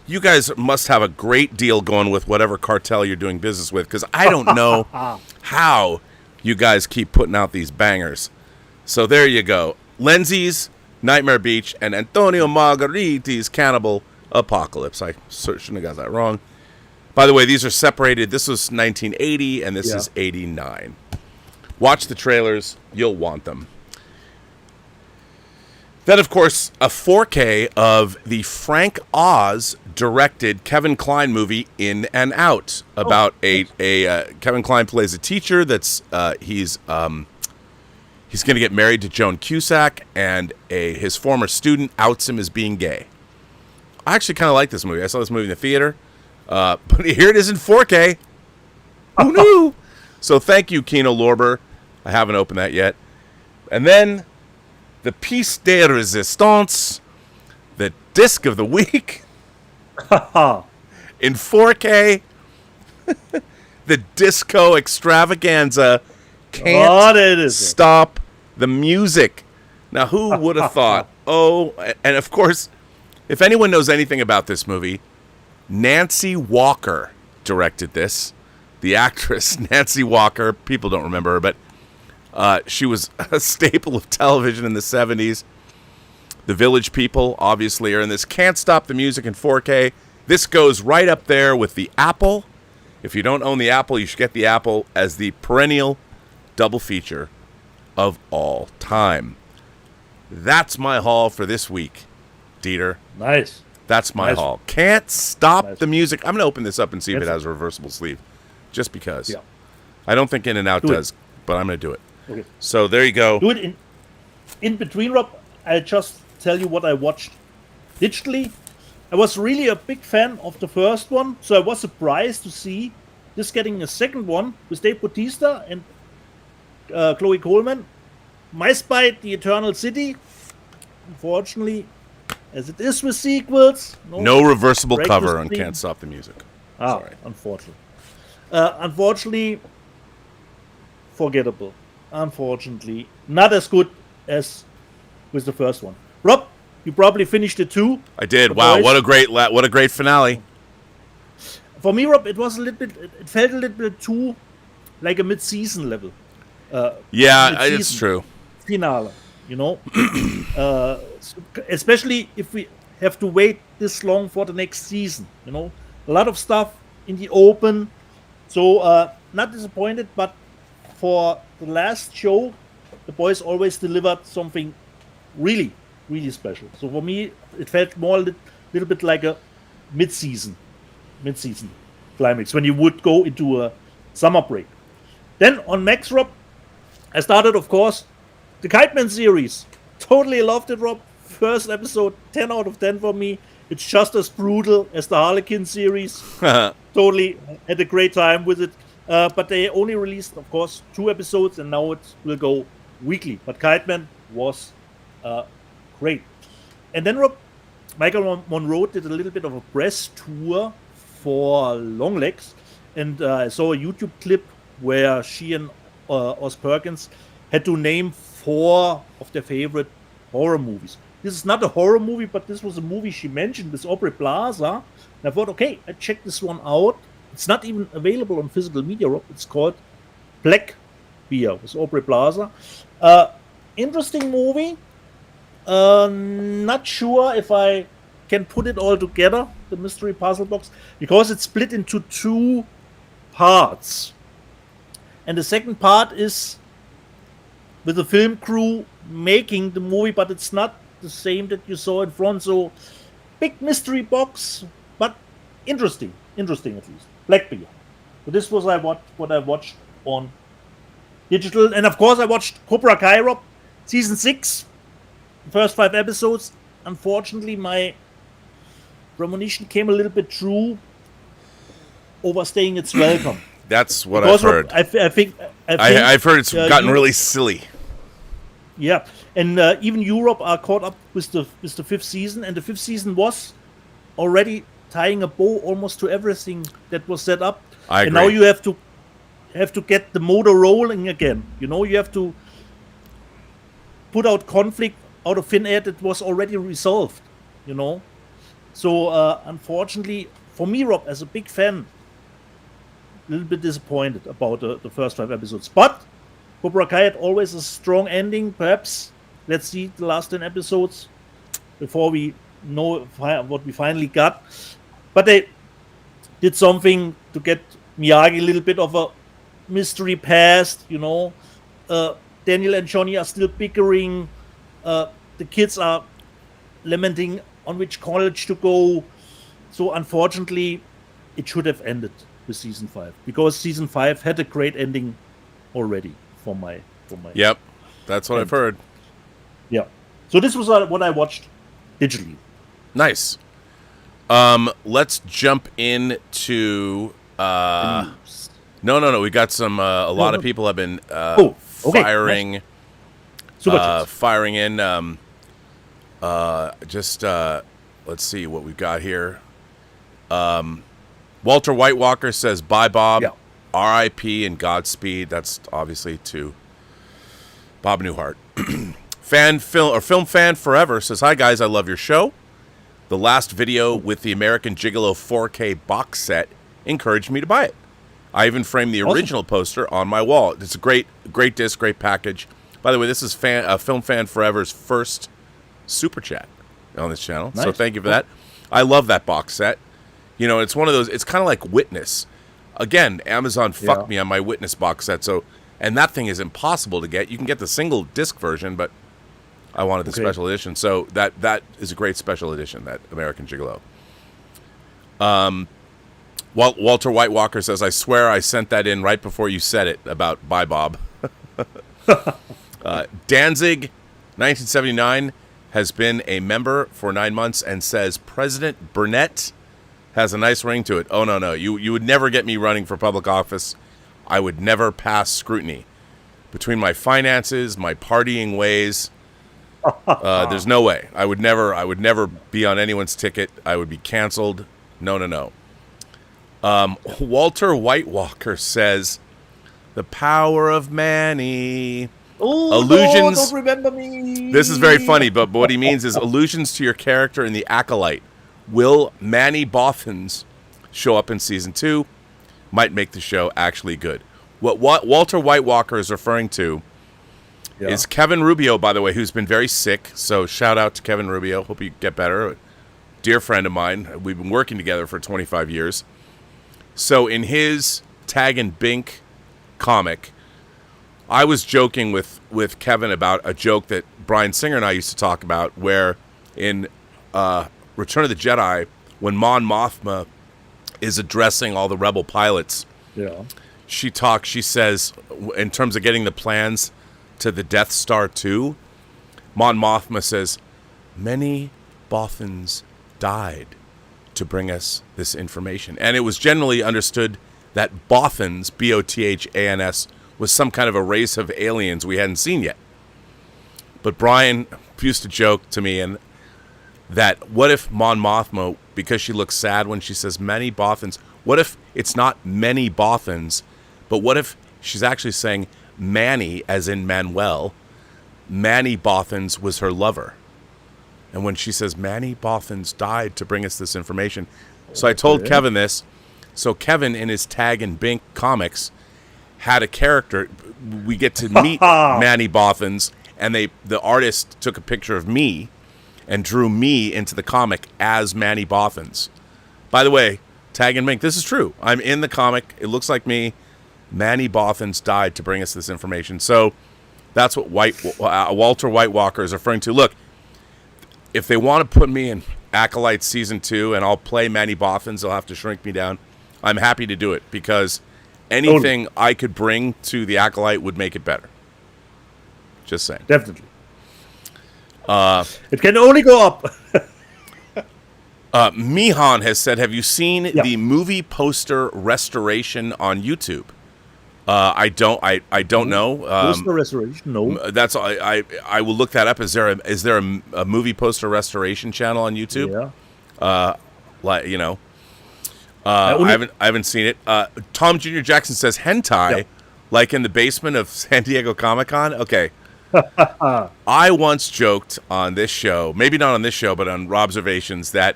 you guys must have a great deal going with whatever cartel you're doing business with, because I don't know how you guys keep putting out these bangers. So there you go. Lenzi's Nightmare Beach and Antonio Margheriti's Cannibal Apocalypse. I shouldn't have got that wrong. By the way, these are separated. This was 1980 and this is 89. Watch the trailers. You'll want them. Then, of course, a 4K of the Frank Oz directed Kevin Kline movie In and Out about Kevin Kline plays a teacher that's he's going to get married to Joan Cusack, and his former student outs him as being gay. I actually kind of like this movie. I saw this movie in the theater, but here it is in 4K. Who knew? So thank you, Kino Lorber. I haven't opened that yet. And then the piece de resistance, the disc of the week, in 4K, the disco extravaganza. Can't stop the music. Now, who would have thought? Oh, and of course, if anyone knows anything about this movie, Nancy Walker directed this. The actress, Nancy Walker, people don't remember her, but she was a staple of television in the 70s. The Village People, obviously, are in this. Can't Stop the Music in 4K. This goes right up there with the Apple. If you don't own the Apple, you should get the Apple as the perennial double feature of all time. That's my haul for this week, Dieter. Nice. That's my haul. Can't Stop the Music. I'm going to open this up and see if it has a reversible sleeve, just because. Yeah. I don't think In and Out does, but I'm going to do it. Okay. So there you go. Do it in between, Rob. I'll just tell you what I watched digitally. I was really a big fan of the first one, so I was surprised to see this getting a second one with Dave Bautista and Chloe Coleman. My Spy, The Eternal City. Unfortunately, as it is with sequels, No reversible break cover the on screen. Can't Stop the Music. Ah, Sorry. unfortunately, forgettable. Unfortunately, not as good as with the first one. Rob, you probably finished it too. I did. The Wow, Boys. what a great finale. For me, Rob, it was a little bit. It felt a little bit too like a mid-season level. Yeah, mid-season it's true. finale. You know, especially if we have to wait this long for the next season. You know, a lot of stuff in the open. So not disappointed, but for the last show, the boys always delivered something really, really special. So for me, it felt more a little bit like a mid-season climax when you would go into a summer break. Then on Max, Rob, I started, of course, the Kite Man series. Totally loved it, Rob. First episode, 10 out of 10 for me. It's just as brutal as the Harlequin series. Totally had a great time with it. But they only released, of course, 2 episodes, and now it will go weekly. But Kite Man was great. And then, Rob, Michael Monroe did a little bit of a press tour for Longlegs. And I saw a YouTube clip where she and Oz Perkins had to name 4 of their favorite horror movies. This is not a horror movie, but this was a movie she mentioned with Aubrey Plaza. And I thought, okay, I checked this one out. It's not even available on physical media, Rob. It's called Black Bear with Aubrey Plaza. Interesting movie. Not sure if I can put it all together, the mystery puzzle box, because it's split into 2 parts. And the second part is with the film crew making the movie, but it's not the same that you saw in front. So big mystery box, but interesting at least. Black Bear. So this was what I watched on digital, and of course I watched Cobra Kai, Rob, season 6, the first 5 episodes. Unfortunately, my premonition came a little bit true, overstaying its welcome. That's what I've heard. I've heard it's gotten really silly. Yeah, and even Europe are caught up with the 5th season, and the 5th season was already tying a bow almost to everything that was set up. I agree. And now you have to get the motor rolling again. You know, you have to put out conflict out of thin air that was already resolved. You know, so unfortunately for me, Rob, as a big fan, a little bit disappointed about the first 5 episodes. But Cobra Kai had always a strong ending. Perhaps let's see the last 10 episodes before we know what we finally got. But they did something to get Miyagi a little bit of a mystery past. You know, Daniel and Johnny are still bickering. The kids are lamenting on which college to go. So unfortunately, it should have ended with season 5, because season 5 had a great ending already for my Yep, that's what I've heard. Yeah. So this was what I watched digitally. Nice. Let's jump into No. We got some. A lot of people have been firing. Nice. Super firing in. Let's see what we've got here. Walter White Walker says, "Bye, Bob. Yeah. R.I.P. and Godspeed." That's obviously to Bob Newhart. Film fan forever says, "Hi guys, I love your show. The last video with the American Gigolo 4K box set encouraged me to buy it. I even framed the original poster on my wall. It's a great disc, great package. By the way, this is Film Fan Forever's first super chat on this channel, so thank you for that. I love that box set. You know, it's one of those. It's kind of like Witness. Again, Amazon fucked me on my Witness box set. So, and that thing is impossible to get. You can get the single disc version, but I wanted the special edition. So that is a great special edition. That American Gigolo. Walter White Walker says, "I swear I sent that in right before you said it about Bye Bob." Danzig, 1979, has been a member for 9 months and says President Burnett has a nice ring to it. Oh, no. You would never get me running for public office. I would never pass scrutiny. Between my finances, my partying ways, there's no way. I would never be on anyone's ticket. I would be canceled. No. Walter White Walker says, the power of Manny. Oh, Allusions. no, don't remember me. This is very funny, but what he means is allusions to your character in The Acolyte. Will Manny Bothans show up in season 2? Might make the show actually good. What Walter White Walker is referring to is Kevin Rubio, by the way, who's been very sick. So shout out to Kevin Rubio. Hope you get better. Dear friend of mine. We've been working together for 25 years. So in his Tag and Bink comic, I was joking with Kevin about a joke that Bryan Singer and I used to talk about, where in Return of the Jedi, when Mon Mothma is addressing all the rebel pilots, she says, in terms of getting the plans to the Death Star 2, Mon Mothma says, many Bothans died to bring us this information. And it was generally understood that Bothans, Bothans, was some kind of a race of aliens we hadn't seen yet. But Brian used to joke to me and that what if Mon Mothma, because she looks sad when she says many Bothans, what if it's not many Bothans, but what if she's actually saying Manny, as in Manuel, Manny Bothans was her lover. And when she says Manny Bothans died to bring us this information. So I told Kevin this. So Kevin, in his Tag and Bink comics, had a character. We get to meet Manny Bothans, and the artist took a picture of me and drew me into the comic as Manny Bothans. By the way, Tag and Bink, this is true. I'm in the comic. It looks like me. Manny Bothans died to bring us this information. So that's what Walter White Walker is referring to. Look, if they want to put me in Acolyte Season 2 and I'll play Manny Bothans, they'll have to shrink me down. I'm happy to do it because anything I could bring to the Acolyte would make it better. Just saying. Definitely. It can only go up. Mihan has said, have you seen the movie poster restoration on YouTube? I don't know. Poster restoration? No. That's I will look that up. Is there a movie poster restoration channel on YouTube? Yeah. I haven't seen it. Tom Jr. Jackson says hentai, like in the basement of San Diego Comic-Con. Okay. I once joked on this show, maybe not on this show, but on Robservations, that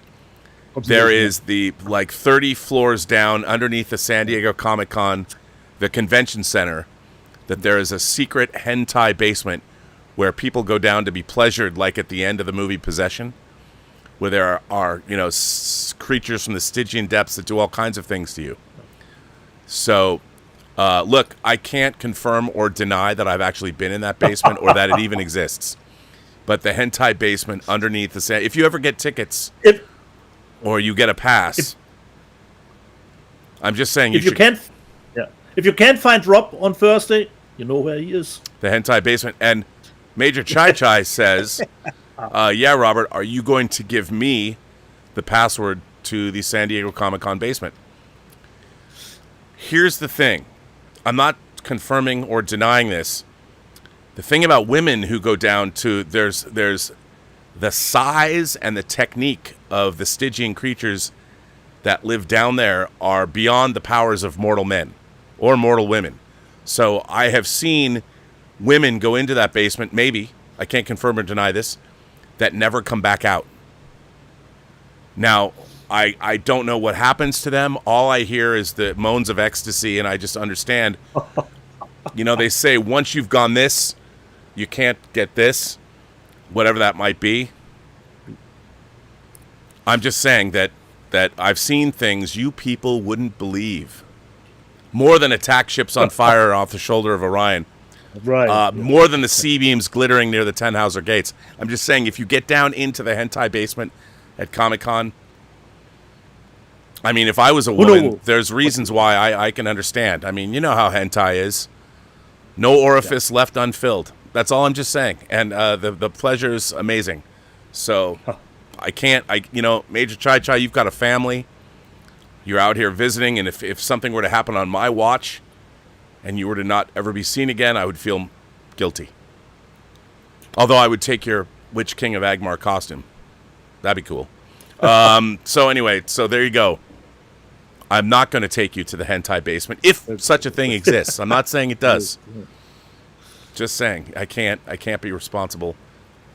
there is the 30 floors down underneath the San Diego Comic-Con, the convention center, that there is a secret hentai basement where people go down to be pleasured, like at the end of the movie Possession, where there are creatures from the Stygian depths that do all kinds of things to you. So, look, I can't confirm or deny that I've actually been in that basement or that it even exists. But the hentai basement underneath the sand, if you ever get tickets or you get a pass, I'm just saying if you can't find Rob on Thursday, you know where he is. The hentai basement. And Major Chai Chai says, yeah, Robert, are you going to give me the password to the San Diego Comic-Con basement? Here's the thing. I'm not confirming or denying this. The thing about women who go down to, there's the size and the technique of the Stygian creatures that live down there are beyond the powers of mortal men or mortal women. So I have seen women go into that basement, maybe, I can't confirm or deny this, that never come back out. Now, I don't know what happens to them. All I hear is the moans of ecstasy, and I just understand. They say once you've gone this, you can't get this, whatever that might be. I'm just saying that I've seen things you people wouldn't believe. More than attack ships on fire off the shoulder of Orion. Right. More than the C-beams glittering near the Tannhauser gates. I'm just saying, if you get down into the hentai basement at Comic-Con, I mean, if I was a woman, there's reasons why I can understand. I mean, you know how hentai is. No orifice left unfilled. That's all I'm just saying. And the pleasure's amazing. So I can't, Major Chai Chai, you've got a family. You're out here visiting, and if something were to happen on my watch and you were to not ever be seen again, I would feel guilty. Although I would take your Witch King of Agmar costume. That'd be cool. So anyway, so there you go. I'm not going to take you to the hentai basement, if such a thing exists. I'm not saying it does. Just saying, I can't be responsible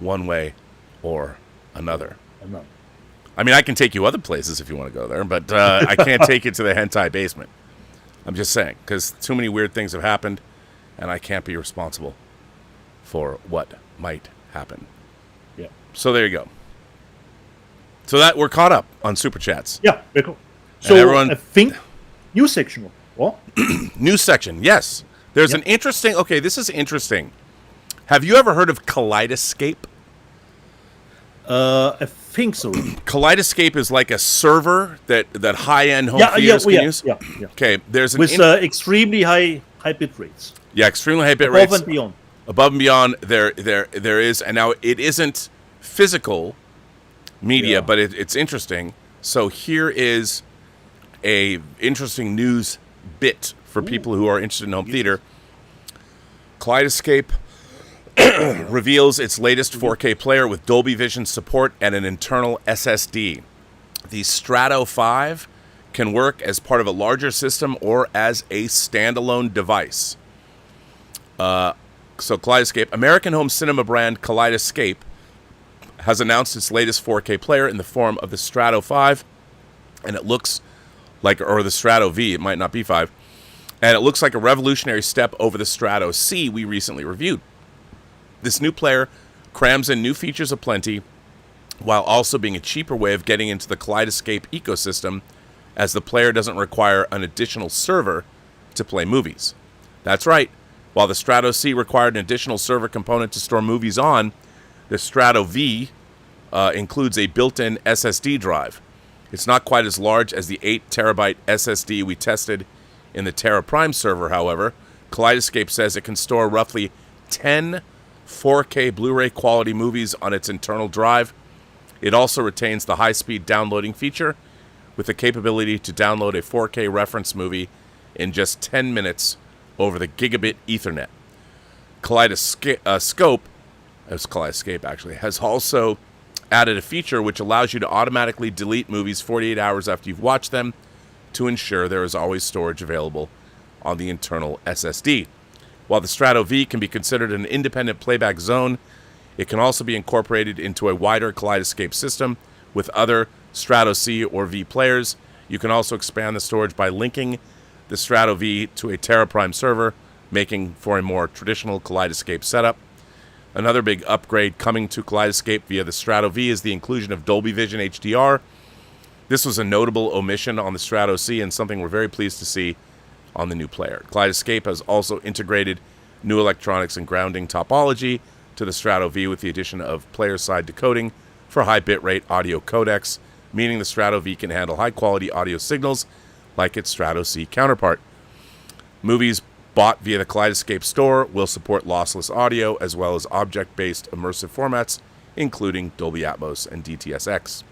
one way or another. I mean, I can take you other places if you want to go there, but I can't take you to the hentai basement. I'm just saying, because too many weird things have happened, and I can't be responsible for what might happen. Yeah. So there you go. So that we're caught up on Super Chats. Yeah, very cool. So everyone, I think news section. What? News section, yes. There's an interesting... Okay, this is interesting. Have you ever heard of Kaleidoscape? I think so. Kaleidoscape is like a server that high-end home theaters can use? Yeah. Okay, there's an... With extremely high bit rates. Yeah, extremely high bit rates. Above and beyond. Above and beyond, there is... And now, it isn't physical media, but it's interesting. So here is a interesting news bit for people who are interested in home theater. Kaleidoscape reveals its latest 4K player with Dolby Vision support and an internal SSD. The Strato 5 can work as part of a larger system or as a standalone device. So Kaleidoscape, American home cinema brand Kaleidoscape, has announced its latest 4K player in the form of the Strato 5, and it looks like, or the Strato V, it might not be 5, and it looks like a revolutionary step over the Strato C we recently reviewed. This new player crams in new features aplenty, while also being a cheaper way of getting into the Kaleidoscape ecosystem, as the player doesn't require an additional server to play movies. That's right, while the Strato C required an additional server component to store movies on, the Strato V includes a built-in SSD drive. It's not quite as large as the 8 terabyte SSD we tested in the Terra Prime server, however. Kaleidoscape says it can store roughly 10 4K Blu-ray quality movies on its internal drive. It also retains the high-speed downloading feature with the capability to download a 4K reference movie in just 10 minutes over the gigabit Ethernet. Kaleidoscape actually has also added a feature which allows you to automatically delete movies 48 hours after you've watched them to ensure there is always storage available on the internal SSD. While the Strato V can be considered an independent playback zone, it can also be incorporated into a wider Kaleidoscape system with other Strato C or V players. You can also expand the storage by linking the Strato V to a Terra Prime server, making for a more traditional Kaleidoscape setup. Another big upgrade coming to Kaleidoscape via the Strato V is the inclusion of Dolby Vision HDR. This was a notable omission on the Strato C and something we're very pleased to see on the new player. Kaleidoscape has also integrated new electronics and grounding topology to the Strato V with the addition of player-side decoding for high bitrate audio codecs, meaning the Strato V can handle high-quality audio signals like its Strato C counterpart. Movies bought via the Kaleidoscape store will support lossless audio as well as object-based immersive formats, including Dolby Atmos and DTS:X.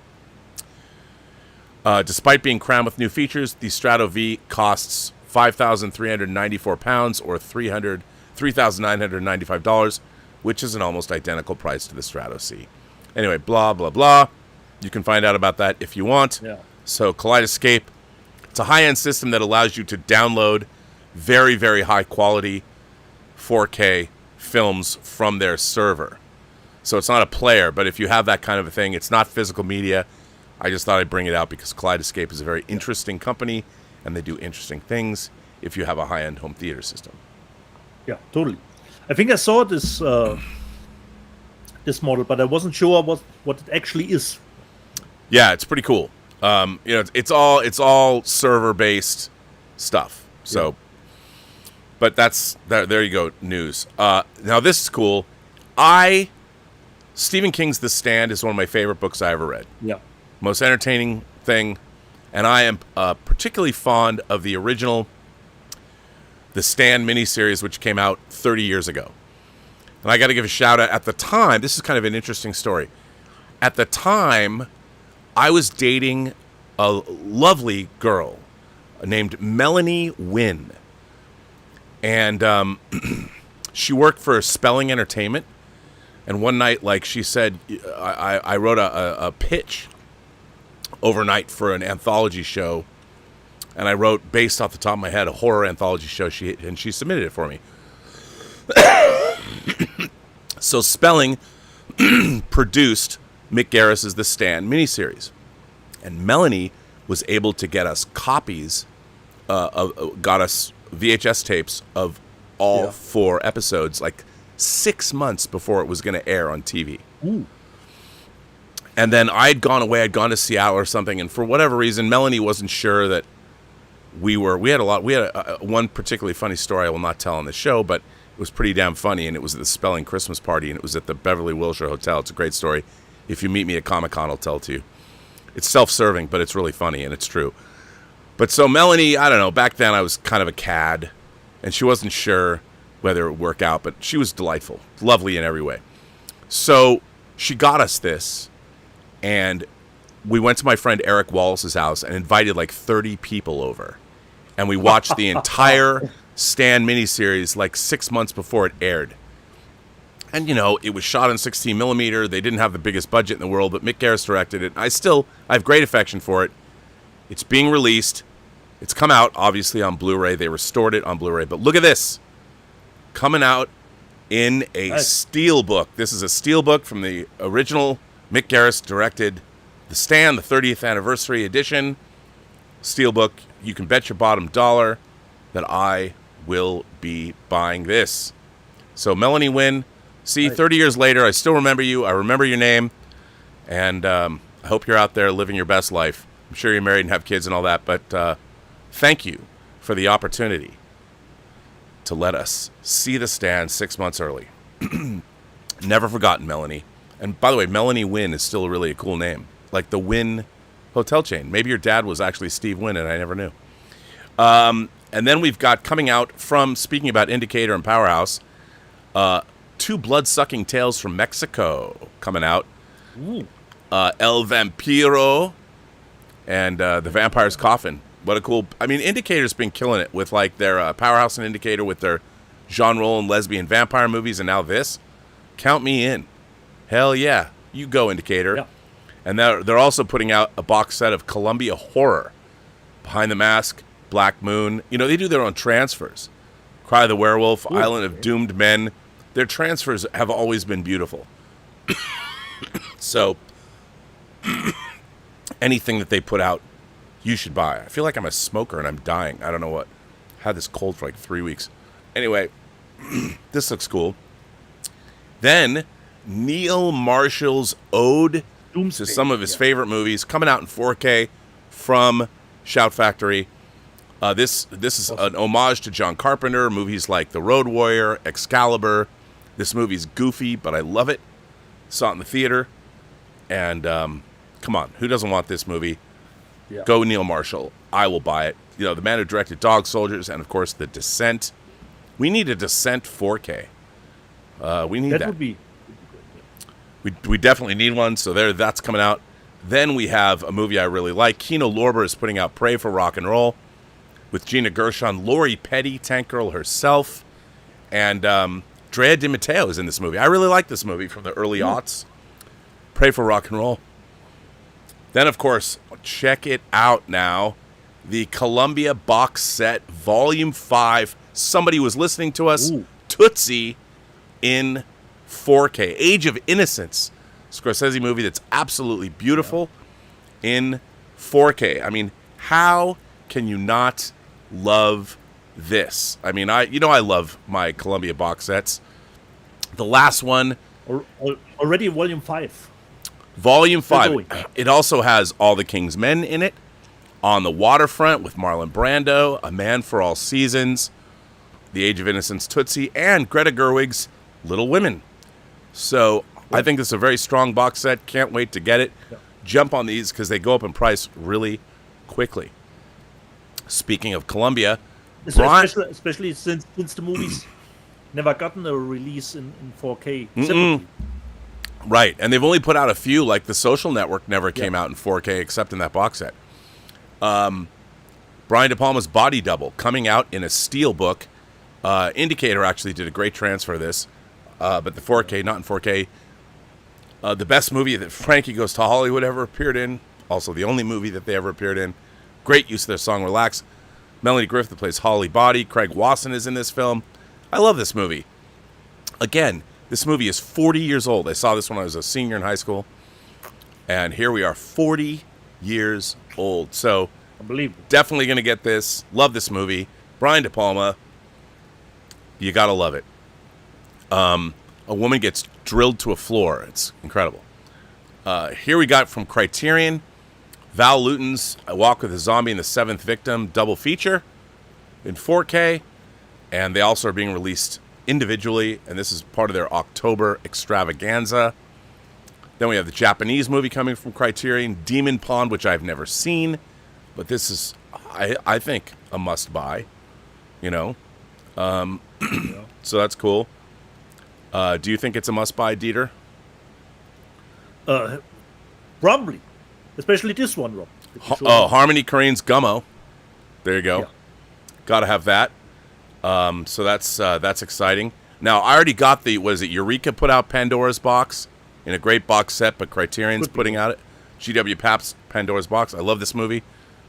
Despite being crammed with new features, the Strato V costs £5,394 or $3,995, which is an almost identical price to the Strato C. Anyway, blah, blah, blah. You can find out about that if you want. Yeah. So Kaleidoscape, it's a high-end system that allows you to download very, very high-quality 4K films from their server. So it's not a player, but if you have that kind of a thing, it's not physical media. I just thought I'd bring it out because Kaleidoscape is a very interesting company, and they do interesting things if you have a high-end home theater system. Yeah, totally. I think I saw this this model, but I wasn't sure what it actually is. Yeah, it's pretty cool. It's all server-based stuff. So. Yeah. But there you go, news. Now this is cool. Stephen King's The Stand is one of my favorite books I ever read. Yeah. Most entertaining thing. And I am particularly fond of the original the Stand miniseries, which came out 30 years ago. And I got to give a shout out. At the time, this is kind of an interesting story. At the time, I was dating a lovely girl named Melanie Wynn. And she worked for Spelling Entertainment. And one night, like she said, I wrote a pitch overnight for an anthology show. And I wrote, based off the top of my head, a horror anthology show. And she submitted it for me. So Spelling produced Mick Garris's The Stand miniseries. And Melanie was able to get us copies, got us VHS tapes of all 4 episodes, like 6 months before it was going to air on TV. Ooh. And then I'd gone away, I'd gone to Seattle or something, and for whatever reason, Melanie wasn't sure that we had one particularly funny story I will not tell on the show, but it was pretty damn funny, and it was at the Spelling Christmas party, and it was at the Beverly Wilshire Hotel. It's a great story. If you meet me at Comic-Con, I'll tell it to you. It's self-serving, but it's really funny, and it's true. But so Melanie, I don't know, back then I was kind of a cad, and she wasn't sure whether it would work out, but she was delightful, lovely in every way. So she got us this, and we went to my friend Eric Wallace's house and invited like 30 people over. And we watched the entire Stand miniseries like 6 months before it aired. And, you know, it was shot on 16 millimeter. They didn't have the biggest budget in the world, but Mick Garris directed it. I have great affection for it. It's being released. It's come out, obviously, on Blu-ray. They restored it on Blu-ray. But look at this. Coming out in a steelbook. This is a steelbook from the original Mick Garris directed The Stand, the 30th anniversary edition. Steelbook. You can bet your bottom dollar that I will be buying this. So, Melanie Wynn. See, 30 years later, I still remember you. I remember your name. And I hope you're out there living your best life. I'm sure you're married and have kids and all that. But thank you for the opportunity to let us see The Stand 6 months early. Never forgotten, Melanie. And by the way, Melanie Wynn is still really a cool name. Like the Wynn hotel chain. Maybe your dad was actually Steve Wynn and I never knew. And then we've got coming out from, speaking about Indicator and Powerhouse, 2 blood-sucking tales from Mexico coming out. El Vampiro and The Vampire's Coffin. What a cool... I mean, Indicator's been killing it with, like, their Powerhouse and Indicator with their genre and lesbian vampire movies, and now this. Count me in. Hell yeah. You go, Indicator. Yeah. And they're also putting out a box set of Columbia Horror. Behind the Mask, Black Moon. You know, they do their own transfers. Cry of the Werewolf, Island of Doomed Men. Their transfers have always been beautiful. So, anything that they put out, you should buy. I feel like I'm a smoker and I'm dying. I don't know what. I had this cold for like 3 weeks. Anyway, this looks cool. Then, Neil Marshall's Ode to some of his favorite movies, coming out in 4K from Shout Factory. This is an homage to John Carpenter, movies like The Road Warrior, Excalibur. This movie's goofy, but I love it. Saw it in the theater. And come on, who doesn't want this movie? Yeah. Go Neil Marshall. I will buy it. You know, the man who directed Dog Soldiers and, of course, The Descent. We need a Descent 4K. We need that. That would be good. We definitely need one, so that's coming out. Then we have a movie I really like. Kino Lorber is putting out Pray for Rock and Roll with Gina Gershon, Lori Petty, Tank Girl herself, and Drea Di Matteo is in this movie. I really like this movie from the early aughts. Pray for Rock and Roll. Then, of course, check it out now. The Columbia box set, Volume 5. Somebody was listening to us. Tootsie in 4K. Age of Innocence. Scorsese movie that's absolutely beautiful in 4K. I mean, how can you not love this? I mean, I love my Columbia box sets. The last one... Already Volume 5. Volume 5. It also has All the King's Men in it. On the Waterfront with Marlon Brando. A Man for All Seasons. The Age of Innocence Tootsie. And Greta Gerwig's Little Women. So, I think this is a very strong box set. Can't wait to get it. Yeah. Jump on these because they go up in price really quickly. Speaking of Columbia, Especially since the movies never gotten a release in 4K separately. Right, and they've only put out a few, like The Social Network never came out in 4K except in that box set. Brian De Palma's Body Double coming out in a steelbook. Indicator actually did a great transfer of this, but the 4K, not in 4K. The best movie that Frankie Goes to Hollywood ever appeared in, also the only movie that they ever appeared in. Great use of their song Relax. Melanie Griffith plays Holly Body. Craig Wasson is in this film. I love this movie. Again, this movie is 40 years old. I saw this when I was a senior in high school. And here we are, 40 years old. So, Unbelievable. Definitely going to get this. Love this movie. Brian De Palma. You got to love it. A woman gets drilled to a floor. It's incredible. Here we got from Criterion, Val Lewton's I Walk with a Zombie and the Seventh Victim double feature in 4K. And they also are being released individually, and this is part of their October extravaganza. Then we have the Japanese movie coming from Criterion, Demon Pond, which I've never seen, but this is, I think, a must-buy, you know. So that's cool. Do you think it's a must-buy, Dieter? Probably. Especially this one, Rob. Harmony Korine's Gummo. There you go. Yeah. Got to have that. So that's exciting. Now, I already got Eureka put out Pandora's Box in a great box set, but Criterion's putting out it. G.W. Papp's Pandora's Box. I love this movie.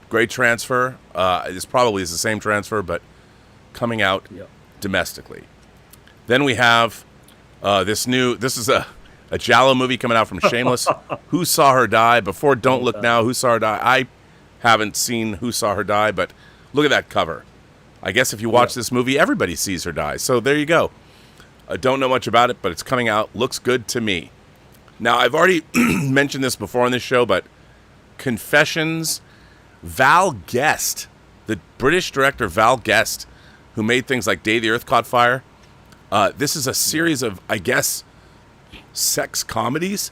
Great transfer. This probably is the same transfer, but coming out domestically. Then we have this is a Giallo movie coming out from Shameless. Who Saw Her Die? Before Don't Look Now, Who Saw Her Die? I haven't seen Who Saw Her Die, but look at that cover. I guess if you watch this movie, everybody sees her die. So there you go. I don't know much about it, but it's coming out. Looks good to me. Now, I've already mentioned this before on this show, but Confessions, Val Guest, the British director Val Guest, who made things like Day the Earth Caught Fire. This is a series of, I guess, sex comedies.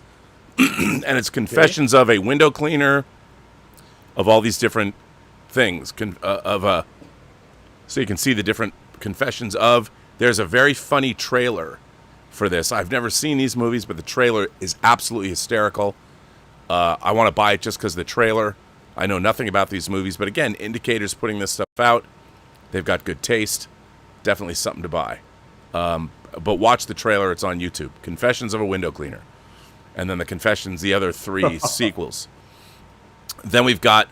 And it's confessions of a window cleaner, of all these different things, so you can see the different confessions of. There's a very funny trailer for this. I've never seen these movies, but the trailer is absolutely hysterical. I want to buy it just because of the trailer. I know nothing about these movies, but again, Indicator's putting this stuff out. They've got good taste. Definitely something to buy. But watch the trailer. It's on YouTube. Confessions of a Window Cleaner. And then the other three sequels. Then we've got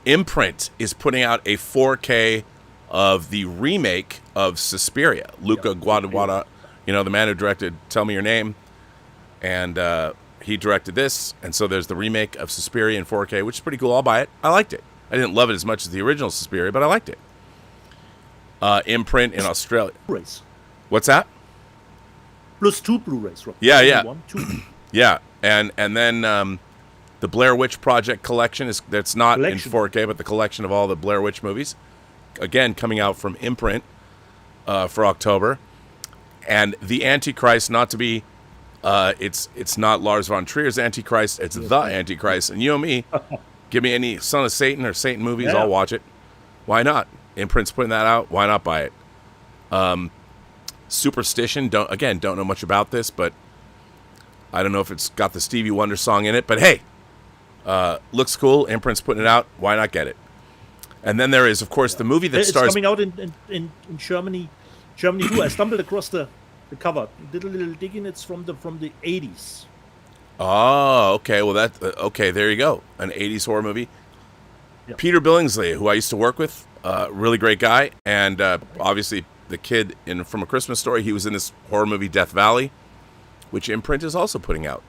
Imprint is putting out a 4K of the remake of Suspiria. Luca Guadagnino, the man who directed Tell Me Your Name, and he directed this, and so there's the remake of Suspiria in 4K, which is pretty cool. I'll buy it. I liked it. I didn't love it as much as the original Suspiria, but I liked it. Imprint in Australia. Blu-rays. What's that? Plus 2 Blu-rays, Rob. Yeah. 1, 2. Yeah, and then the Blair Witch Project collection that's not in 4K, but the collection of all the Blair Witch movies. Again, coming out from Imprint for October. And the Antichrist, not to be, it's not Lars von Trier's Antichrist, it's the Antichrist. And you and me, give me any Son of Satan or Satan movies, I'll watch it. Why not? Imprint's putting that out, why not buy it? Superstition, don't know much about this, but I don't know if it's got the Stevie Wonder song in it, but hey, looks cool, Imprint's putting it out, why not get it? And then there is, of course, the movie that stars... It's coming out in Germany too. I stumbled across the cover. Little digging. It's from the 80s. Oh, okay. Well, okay. There you go. An 80s horror movie. Yep. Peter Billingsley, who I used to work with, really great guy, and obviously the kid from A Christmas Story. He was in this horror movie Death Valley, which Imprint is also putting out.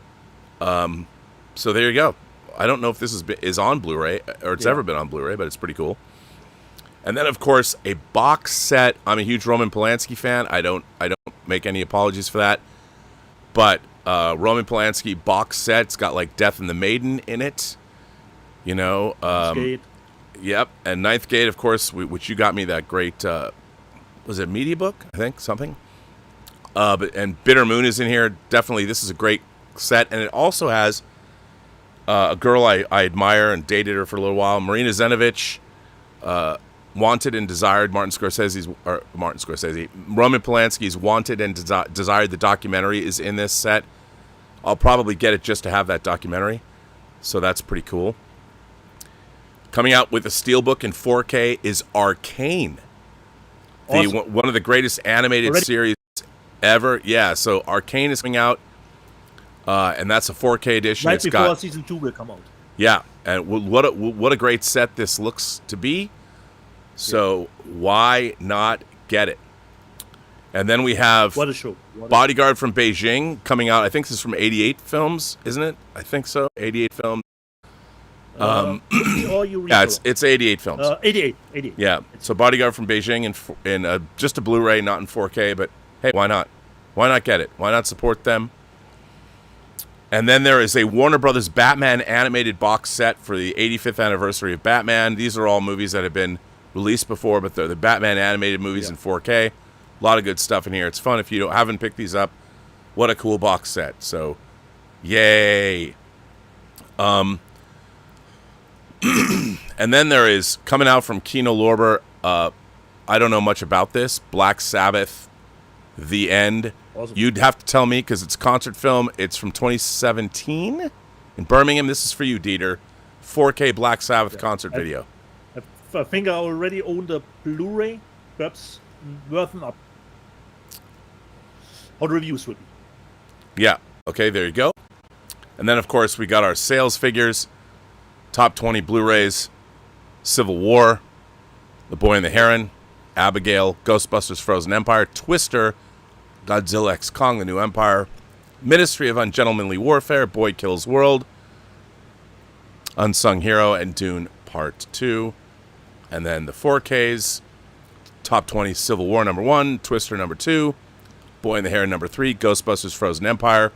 So there you go. I don't know if this is on Blu-ray or it's ever been on Blu-ray, but it's pretty cool. And then, of course, a box set. I'm a huge Roman Polanski fan. I don't make any apologies for that. But Roman Polanski box set. It's got like Death and the Maiden in it. Yep. And Ninth Gate, of course, which you got me that great. Was it Media Book? I think something. And Bitter Moon is in here. Definitely, this is a great set, and it also has. A girl I admire and dated her for a little while, Marina Zenovich, Wanted and Desired, Roman Polanski's Wanted and Desired, the documentary, is in this set. I'll probably get it just to have that documentary. So that's pretty cool. Coming out with a steelbook in 4K is Arcane. Awesome. One of the greatest animated series ever. Yeah, so Arcane is coming out. And that's a 4K edition. Right before season 2 will come out. Yeah, and what a great set this looks to be. So why not get it? And then we have what a show. Bodyguard from Beijing coming out. I think this is from 88 Films, isn't it? I think so. 88 Films. Yeah, it's 88 Films. 88. Yeah. So Bodyguard from Beijing in just a Blu-ray, not in 4K. But hey, why not? Why not get it? Why not support them? And then there is a Warner Brothers Batman animated box set for the 85th anniversary of Batman. These are all movies that have been released before, but they're the Batman animated movies in 4K. A lot of good stuff in here. It's fun if you haven't picked these up. What a cool box set. So, yay. And then there is, coming out from Kino Lorber, I don't know much about this, Black Sabbath, The End. Awesome. You'd have to tell me because it's a concert film. It's from 2017 in Birmingham. This is for you, Dieter. 4K Black Sabbath concert video. I think I already own the Blu-ray. Perhaps worth an up. How the reviews will be. Yeah. Okay, there you go. And then, of course, we got our sales figures. Top 20 Blu-rays. Civil War. The Boy and the Heron. Abigail. Ghostbusters Frozen Empire. Twister. Godzilla x Kong, The New Empire. Ministry of Ungentlemanly Warfare. Boy Kills World. Unsung Hero. And Dune Part 2. And then the 4Ks, top 20 Civil War number 1, Twister number 2, Boy and the Heron number 3, Ghostbusters Frozen Empire,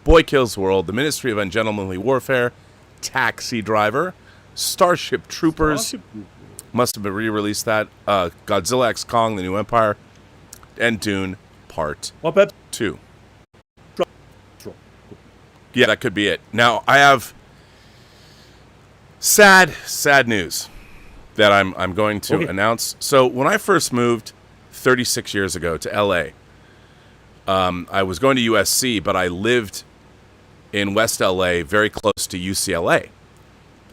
Boy Kills World, The Ministry of Ungentlemanly Warfare, Taxi Driver, Starship Troopers, must have been re-released that, Godzilla x Kong, The New Empire, and Dune Part 2. Yeah, that could be it. Now, I have sad news that I'm going to announce. So when I first moved 36 years ago to LA, I was going to USC, but I lived in West LA, very close to UCLA.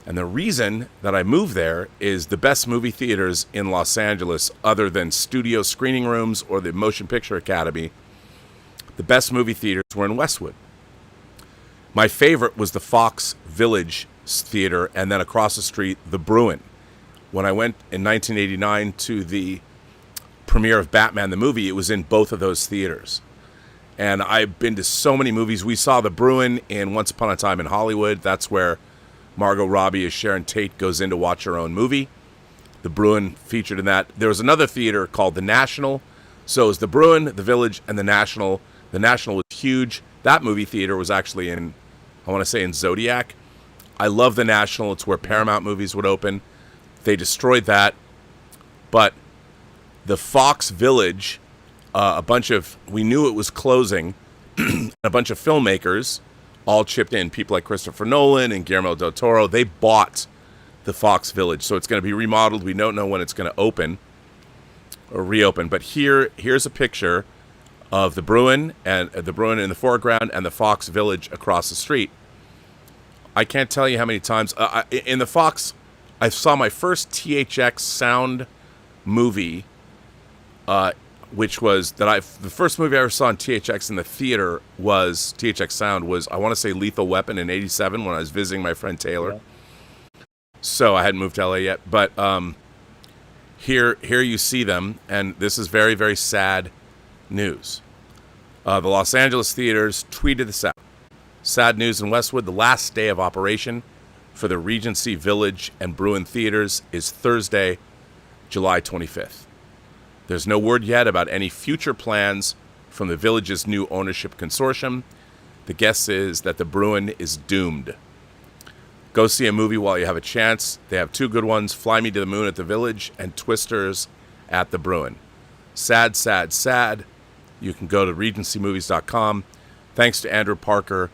And the reason that I moved there is the best movie theaters in Los Angeles, other than studio screening rooms or the Motion Picture Academy, the best movie theaters were in Westwood. My favorite was the Fox Village Theater, and then across the street, the Bruin. When I went in 1989 to the premiere of Batman the movie, it was in both of those theaters. And I've been to so many movies. We saw the Bruin in Once Upon a Time in Hollywood. That's where Margot Robbie as Sharon Tate goes in to watch her own movie. The Bruin featured in that. There was another theater called the National. So it was the Bruin, the Village, and the National. The National was huge. That movie theater was actually in, I want to say, in Zodiac. I love the National. It's where Paramount movies would open. They destroyed that, but the Fox Village, we knew it was closing, a bunch of filmmakers all chipped in, people like Christopher Nolan and Guillermo del Toro. They bought the Fox Village, so it's going to be remodeled. We don't know when it's going to open or reopen, but here's a picture of the Bruin, and the Bruin in the foreground and the Fox Village across the street. I can't tell you how many times in the Fox, I saw my first THX sound movie, which was the first movie I ever saw in THX in the theater was THX sound was, I want to say, Lethal Weapon in '87 when I was visiting my friend Taylor. Yeah. So I hadn't moved to LA yet, but here you see them, and this is very, very sad news. The Los Angeles theaters tweeted this out. Sad news in Westwood, the last day of operation for the Regency Village and Bruin theaters is Thursday, July 25th. There's no word yet about any future plans from the Village's new ownership consortium. The guess is that the Bruin is doomed. Go see a movie while you have a chance. They have two good ones, Fly Me to the Moon at the Village and Twisters at the Bruin. Sad, sad, sad. You can go to regencymovies.com. Thanks to Andrew Parker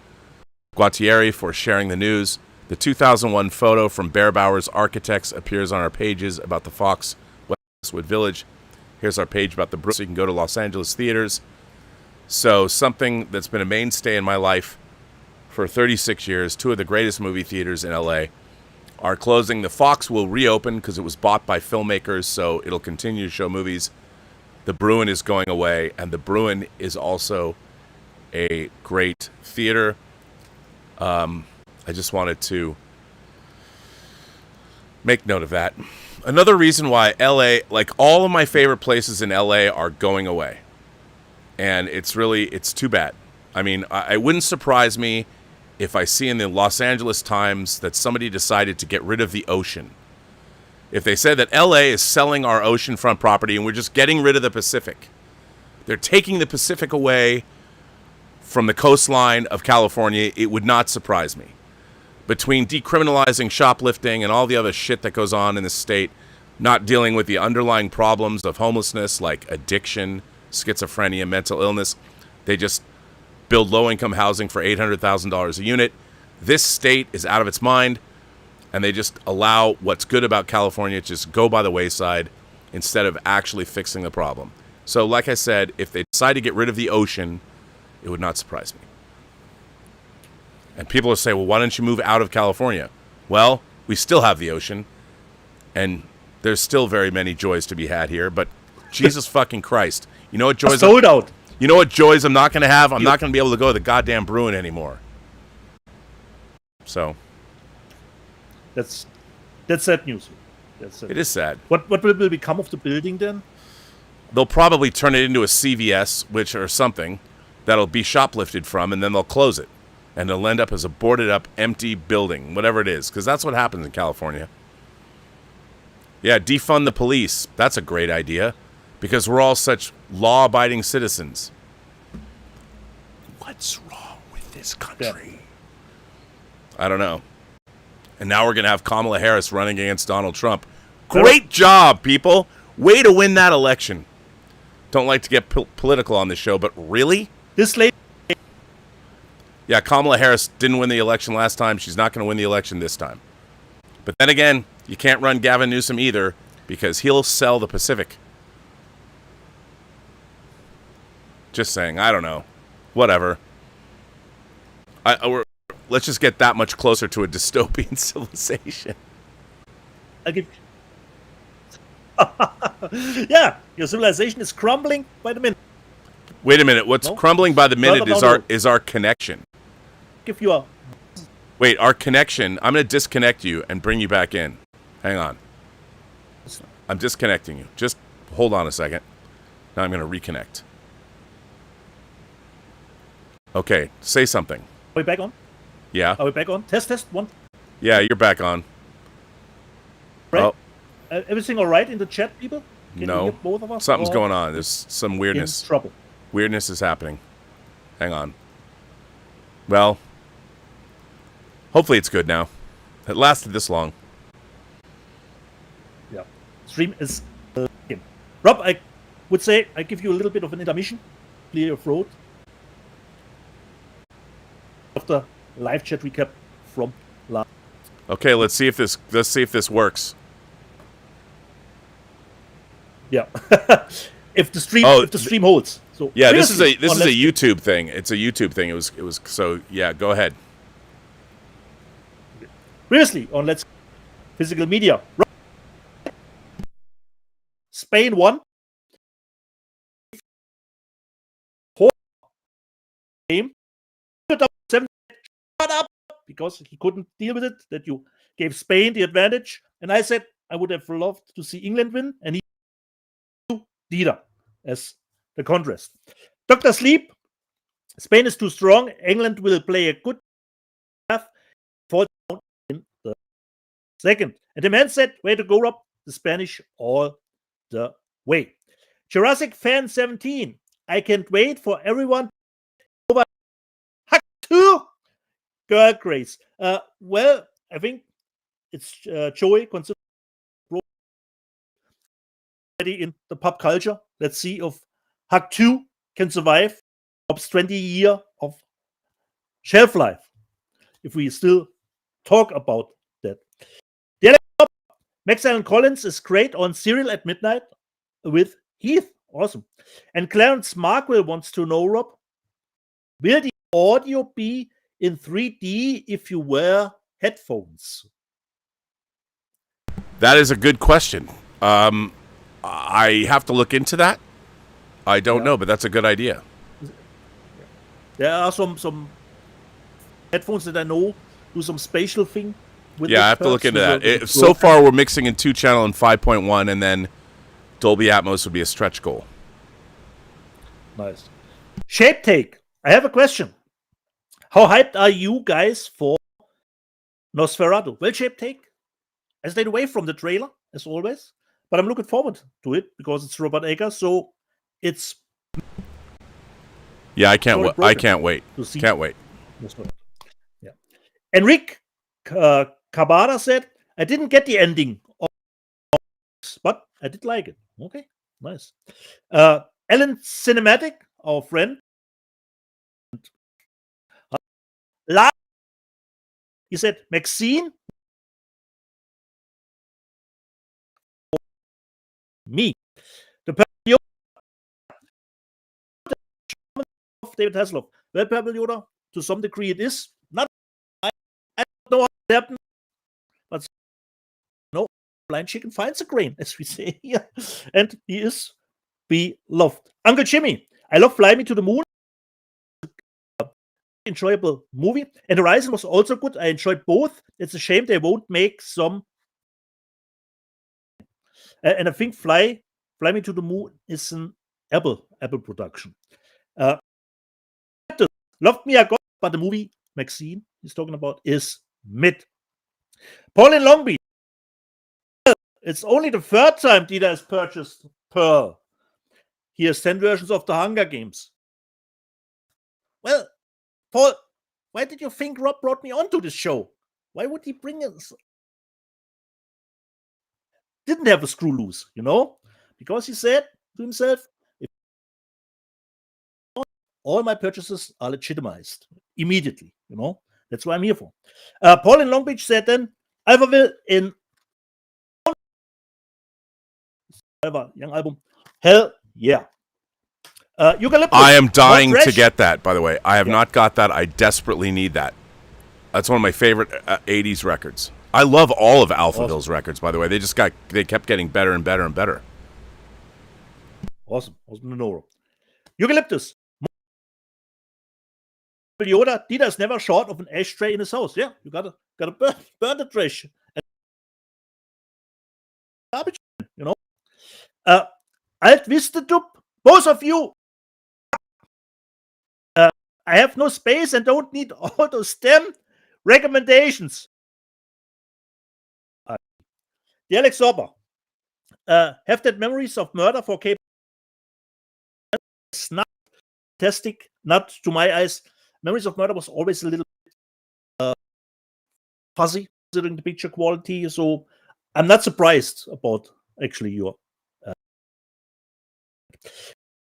Guattieri for sharing the news. The 2001 photo from Bear Bowers Architects appears on our pages about the Fox Westwood Village. Here's our page about the Bruin, so you can go to Los Angeles theaters. So something that's been a mainstay in my life for 36 years, two of the greatest movie theaters in LA, are closing. The Fox will reopen because it was bought by filmmakers, so it'll continue to show movies. The Bruin is going away, and the Bruin is also a great theater. I just wanted to make note of that. Another reason why LA, like all of my favorite places in LA, are going away. And it's too bad. I mean, it wouldn't surprise me if I see in the Los Angeles Times that somebody decided to get rid of the ocean. If they said that LA is selling our oceanfront property and we're just getting rid of the Pacific. They're taking the Pacific away from the coastline of California, it would not surprise me. Between decriminalizing shoplifting and all the other shit that goes on in the state, not dealing with the underlying problems of homelessness like addiction, schizophrenia, mental illness, they just build low-income housing for $800,000 a unit. This state is out of its mind, and they just allow what's good about California to just go by the wayside instead of actually fixing the problem. So, like I said, if they decide to get rid of the ocean, it would not surprise me. And people will say, well, why don't you move out of California? Well, we still have the ocean, and there's still very many joys to be had here, but Jesus fucking Christ. You know what joys sold out. You know what joys I'm not going to have? I'm not going to be able to go to the goddamn Bruin anymore. So. That's sad news. It is sad. What will become of the building then? They'll probably turn it into a CVS, or something, that'll be shoplifted from, and then they'll close it. And it'll end up as a boarded up, empty building, whatever it is, because that's what happens in California. Yeah, defund the police. That's a great idea, because we're all such law-abiding citizens. What's wrong with this country? I don't know. And now we're going to have Kamala Harris running against Donald Trump. Great job, people. Way to win that election. Don't like to get political on this show, but really? This lady. Yeah, Kamala Harris didn't win the election last time. She's not going to win the election this time. But then again, you can't run Gavin Newsom either because he'll sell the Pacific. Just saying. I don't know. Whatever. Let's just get that much closer to a dystopian civilization. Yeah, your civilization is crumbling by the minute. Wait a minute. What's crumbling by the minute is our connection. Give you a... Wait, our connection. I'm going to disconnect you and bring you back in. Hang on. I'm disconnecting you. Just hold on a second. Now I'm going to reconnect. Okay, say something. Are we back on? Yeah. Are we back on? Test, one. Yeah, you're back on. Right. Oh. Everything all right in the chat, people? Can no. you hear both of us? Something's going on. There's some weirdness. In trouble. Weirdness is happening. Hang on. Well, hopefully it's good now. It lasted this long. Yeah. Stream is Rob, I would say I give you a little bit of an intermission. Clear your throat. After live chat recap from last. Okay, let's see if this works. Yeah. if the stream holds. So yeah, this is a YouTube thing. It's a YouTube thing. It was so yeah, go ahead. Previously on Let's Physical Media. Spain won. Game. Shut up, because he couldn't deal with it, that you gave Spain the advantage. And I said I would have loved to see England win, and he neither as the contrast. Dr. Sleep, Spain is too strong. England will play a good half, fall down in the second. And the man said, way to go, Rob, the Spanish all the way. Jurassic Fan 17, I can't wait for everyone over Hack 2. Girl Grace. Well, I think it's Joey considered in the pop culture. Let's see if Hack 2 can survive Bob's 20 year of shelf life. If we still talk about that. The other Max Allen Collins is great on Serial at midnight. with Heath. Awesome. And Clarence Markwell wants to know, Rob, will the audio be in 3D if you wear headphones? That is a good question. I have to look into that. I don't know, but that's a good idea. There are some headphones that I know do some spatial thing. I have to look into that. So far, we're mixing in 2-channel and 5.1, and then Dolby Atmos would be a stretch goal. Nice. Shape Take. I have a question. How hyped are you guys for Nosferatu? Well, Shape Take, I stayed away from the trailer, as always, but I'm looking forward to it because it's Robert Eggers, so it's... Yeah, I can't wait. Can't wait. Yeah. Enrique Cabada said, I didn't get the ending, but I did like it. Okay, nice. Alan Cinematic, our friend, he said, Maxine, me. The Purple Yoda of David Hasselhoff. Well, Purple Yoda, to some degree it is. Not, I don't know how it happened, but no, blind chicken finds a grain, as we say here. And he is beloved. Uncle Jimmy, I love Fly Me to the Moon. Enjoyable movie. And Horizon was also good. I enjoyed both. It's a shame they won't make some. And I think Fly Me to the Moon is an Apple production. Loved Me, I Got, but the movie Maxine he's talking about is mid. Paul in Long Beach. It's only the third time Dieter has purchased Pearl. He has 10 versions of the Hunger Games. Well, Paul, why did you think Rob brought me onto this show? Why would he bring us? Didn't have a screw loose, because he said to himself, all my purchases are legitimized immediately, That's what I'm here for. Paul in Long Beach said then, Alphaville in young album. Hell yeah. Eucalyptus. I am dying to get that, by the way. I have not got that. I desperately need that. That's one of my favorite 80s records. I love all of Alphaville's records, by the way. They kept getting better and better and better. Awesome to know. Eucalyptus. Yoda, Dieter's never short of an ashtray in his house. Yeah, you gotta burn the trash. Garbage, Alt Vistedup, both of you. I have no space and don't need all those STEM recommendations. The Alex Sorber. Have that Memories of Murder for Cape. It's not fantastic, not to my eyes. Memories of Murder was always a little fuzzy considering the picture quality, so I'm not surprised about actually your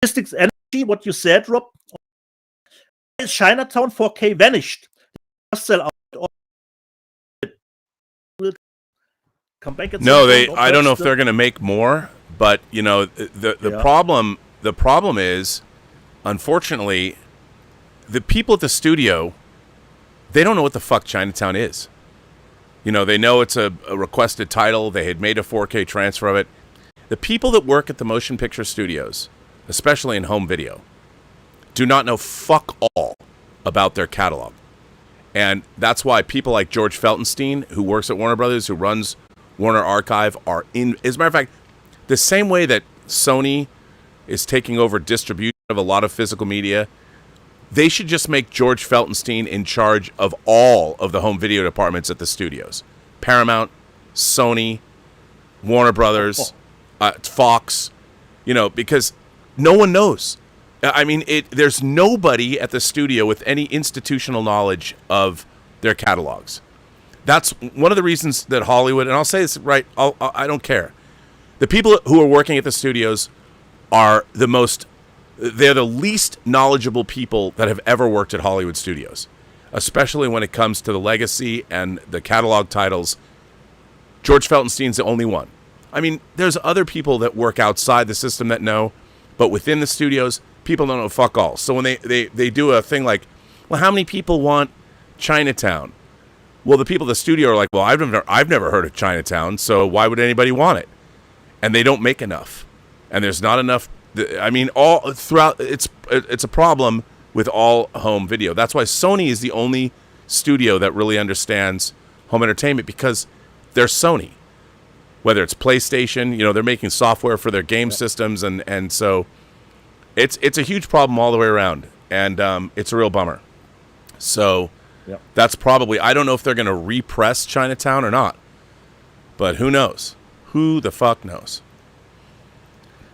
statistics energy. What you said, Rob, is Chinatown 4K vanished? Just sell out. Come back and I don't know if they're going to make more, but the problem is, unfortunately, the people at the studio, they don't know what the fuck Chinatown is. They know it's a requested title. They had made a 4K transfer of it. The people that work at the motion picture studios, especially in home video, do not know fuck all about their catalog. And that's why people like George Feltenstein, who works at Warner Brothers, who runs Warner Archive, are in. As a matter of fact, the same way that Sony is taking over distribution of a lot of physical media, they should just make George Feltenstein in charge of all of the home video departments at the studios. Paramount, Sony, Warner Brothers, Fox, because no one knows. I mean, there's nobody at the studio with any institutional knowledge of their catalogs. That's one of the reasons that Hollywood, and I'll say this right, I don't care. The people who are working at the studios are they're the least knowledgeable people that have ever worked at Hollywood studios, especially when it comes to the legacy and the catalog titles. George Feltenstein's the only one. I mean, there's other people that work outside the system that know, but within the studios, people don't know fuck all. So when they do a thing like, well, how many people want Chinatown? Well, the people at the studio are like, well, I've never heard of Chinatown, so why would anybody want it? And they don't make enough, and there's not enough. I mean, all throughout, it's a problem with all home video. That's why Sony is the only studio that really understands home entertainment, because they're Sony. Whether it's PlayStation, they're making software for their game systems, and so it's a huge problem all the way around, and it's a real bummer. So that's probably, I don't know if they're going to repress Chinatown or not, but who knows? Who the fuck knows?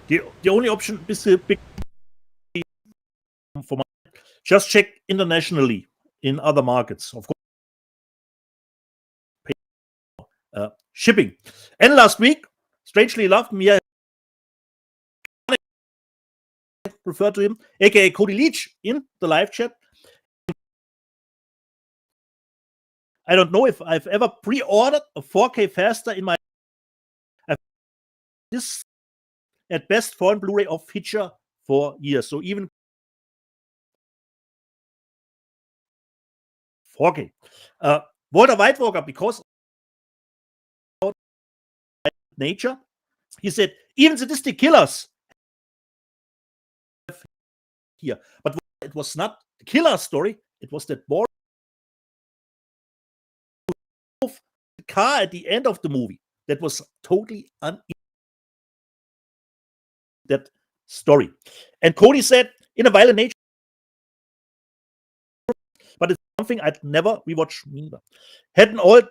The only option is a big for my, just check internationally in other markets, of course. Shipping. And last week, strangely enough, Meyer referred to him, aka Cody Leach, in the live chat. I don't know if I've ever pre-ordered a 4K faster in my this at best foreign Blu-ray of feature for years. So even 4K. Walter Whitewalker, because of nature, he said, even sadistic killers here. But it was not the killer story, it was that boring the car at the end of the movie that was totally that story. And Cody said, in a violent nature, but it's something I'd never rewatch neither. Hadn't all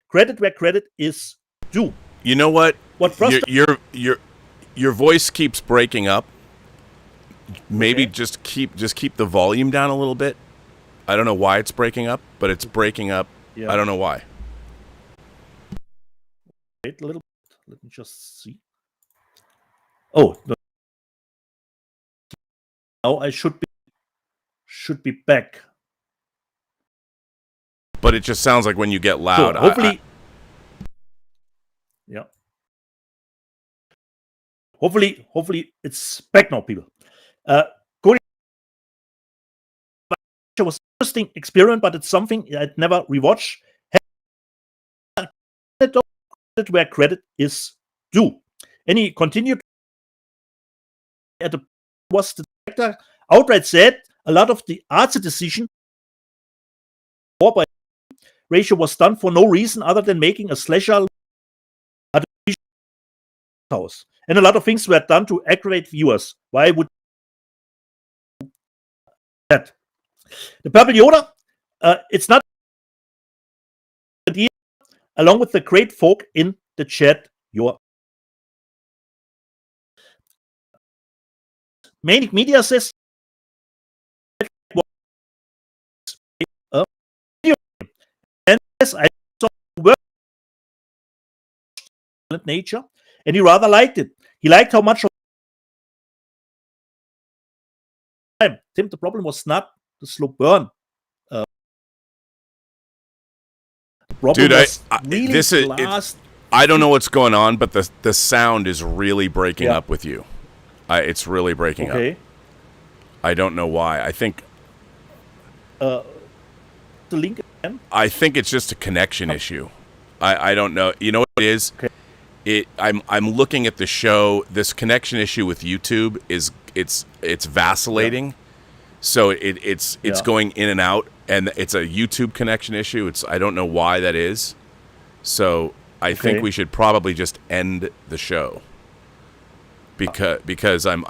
credit where credit is due. You know what? What your voice keeps breaking up. Maybe just keep the volume down a little bit. I don't know why it's breaking up, but it's breaking up. Yeah. I don't know why. Wait a little bit. Let me just see. Oh, no. Now I should be back. But it just sounds like when you get loud. So hopefully, yeah. Hopefully it's back now, people. Going was an interesting experiment, but it's something I'd never rewatch. Where credit is due. And he continued at the was the director outright said a lot of the artsy decision ratio was done for no reason other than making a slasher house. And a lot of things were done to aggravate viewers. Why would that? The Purple Yoda, it's not along with the great folk in the chat, your Manic Media says and yes, I saw nature, and he rather liked it. He liked how much of time. Tim, the problem was not the slow burn. Dude, I don't know what's going on, but the sound is really breaking up with you. It's really breaking up. I don't know why. I think the link again? I think it's just a connection issue. I don't know. You know what it is? Okay. I'm looking at the show. This connection issue with YouTube it's vacillating. Yeah. So it's going in and out, and it's a YouTube connection issue. I don't know why that is. So I think we should probably just end the show because I'm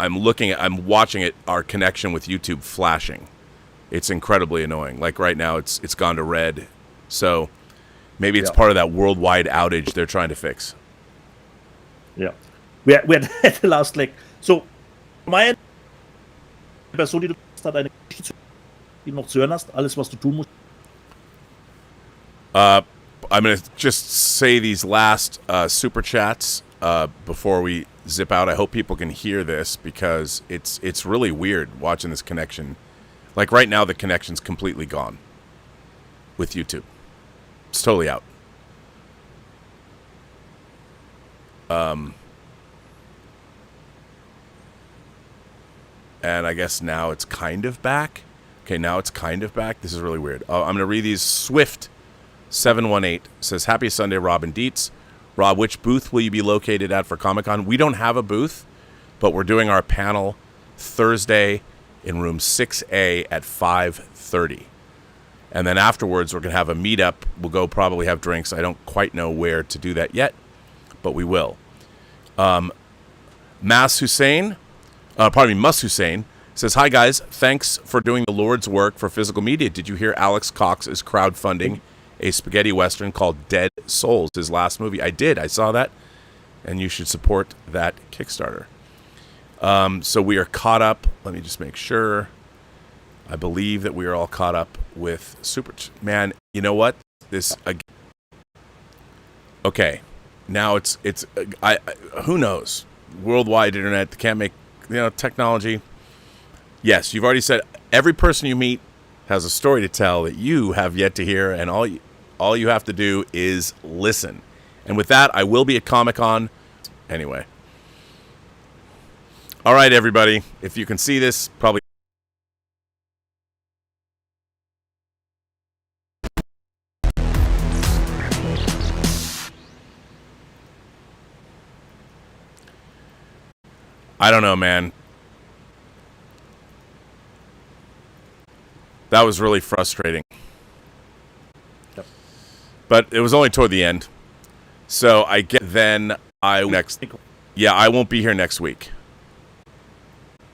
watching it, our connection with YouTube flashing. It's incredibly annoying. Like right now, it's gone to red. So maybe it's part of that worldwide outage they're trying to fix. Yeah, we had at the last leg. So my Person, die du hast, eine Geschichte, die noch zu hören hast, alles was du tun musst. I'm going to just say these last super chats before we zip out. I hope people can hear this because it's really weird watching this connection. Like right now, the connection's completely gone with YouTube. It's totally out. And I guess now it's kind of back. Okay, now it's kind of back. This is really weird. I'm going to read these. Swift 718 says, Happy Sunday, Rob and Dietz. Rob, which booth will you be located at for Comic-Con? We don't have a booth, but we're doing our panel Thursday in room 6A at 5:30. And then afterwards, we're going to have a meetup. We'll go probably have drinks. I don't quite know where to do that yet, but we will. Mus Hussein says, Hi, guys. Thanks for doing the Lord's work for physical media. Did you hear Alex Cox is crowdfunding a spaghetti western called Dead Souls, his last movie? I did. I saw that, and you should support that Kickstarter. So we are caught up. Let me just make sure. I believe that we are all caught up with Super. Man, you know what? Okay, now it's who knows? Worldwide internet can't make technology. Yes, you've already said every person you meet has a story to tell that you have yet to hear, and all you have to do is listen. And with that, I will be at Comic-Con anyway. All right, everybody. If you can see this, probably. I don't know, man. That was really frustrating. Yep. But it was only toward the end. So I get then I won't be here next week.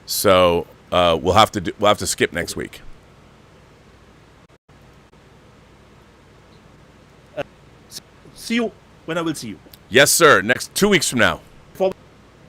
So we'll have to skip next week. See you when I will see you. Yes, sir. Next 2 weeks from now.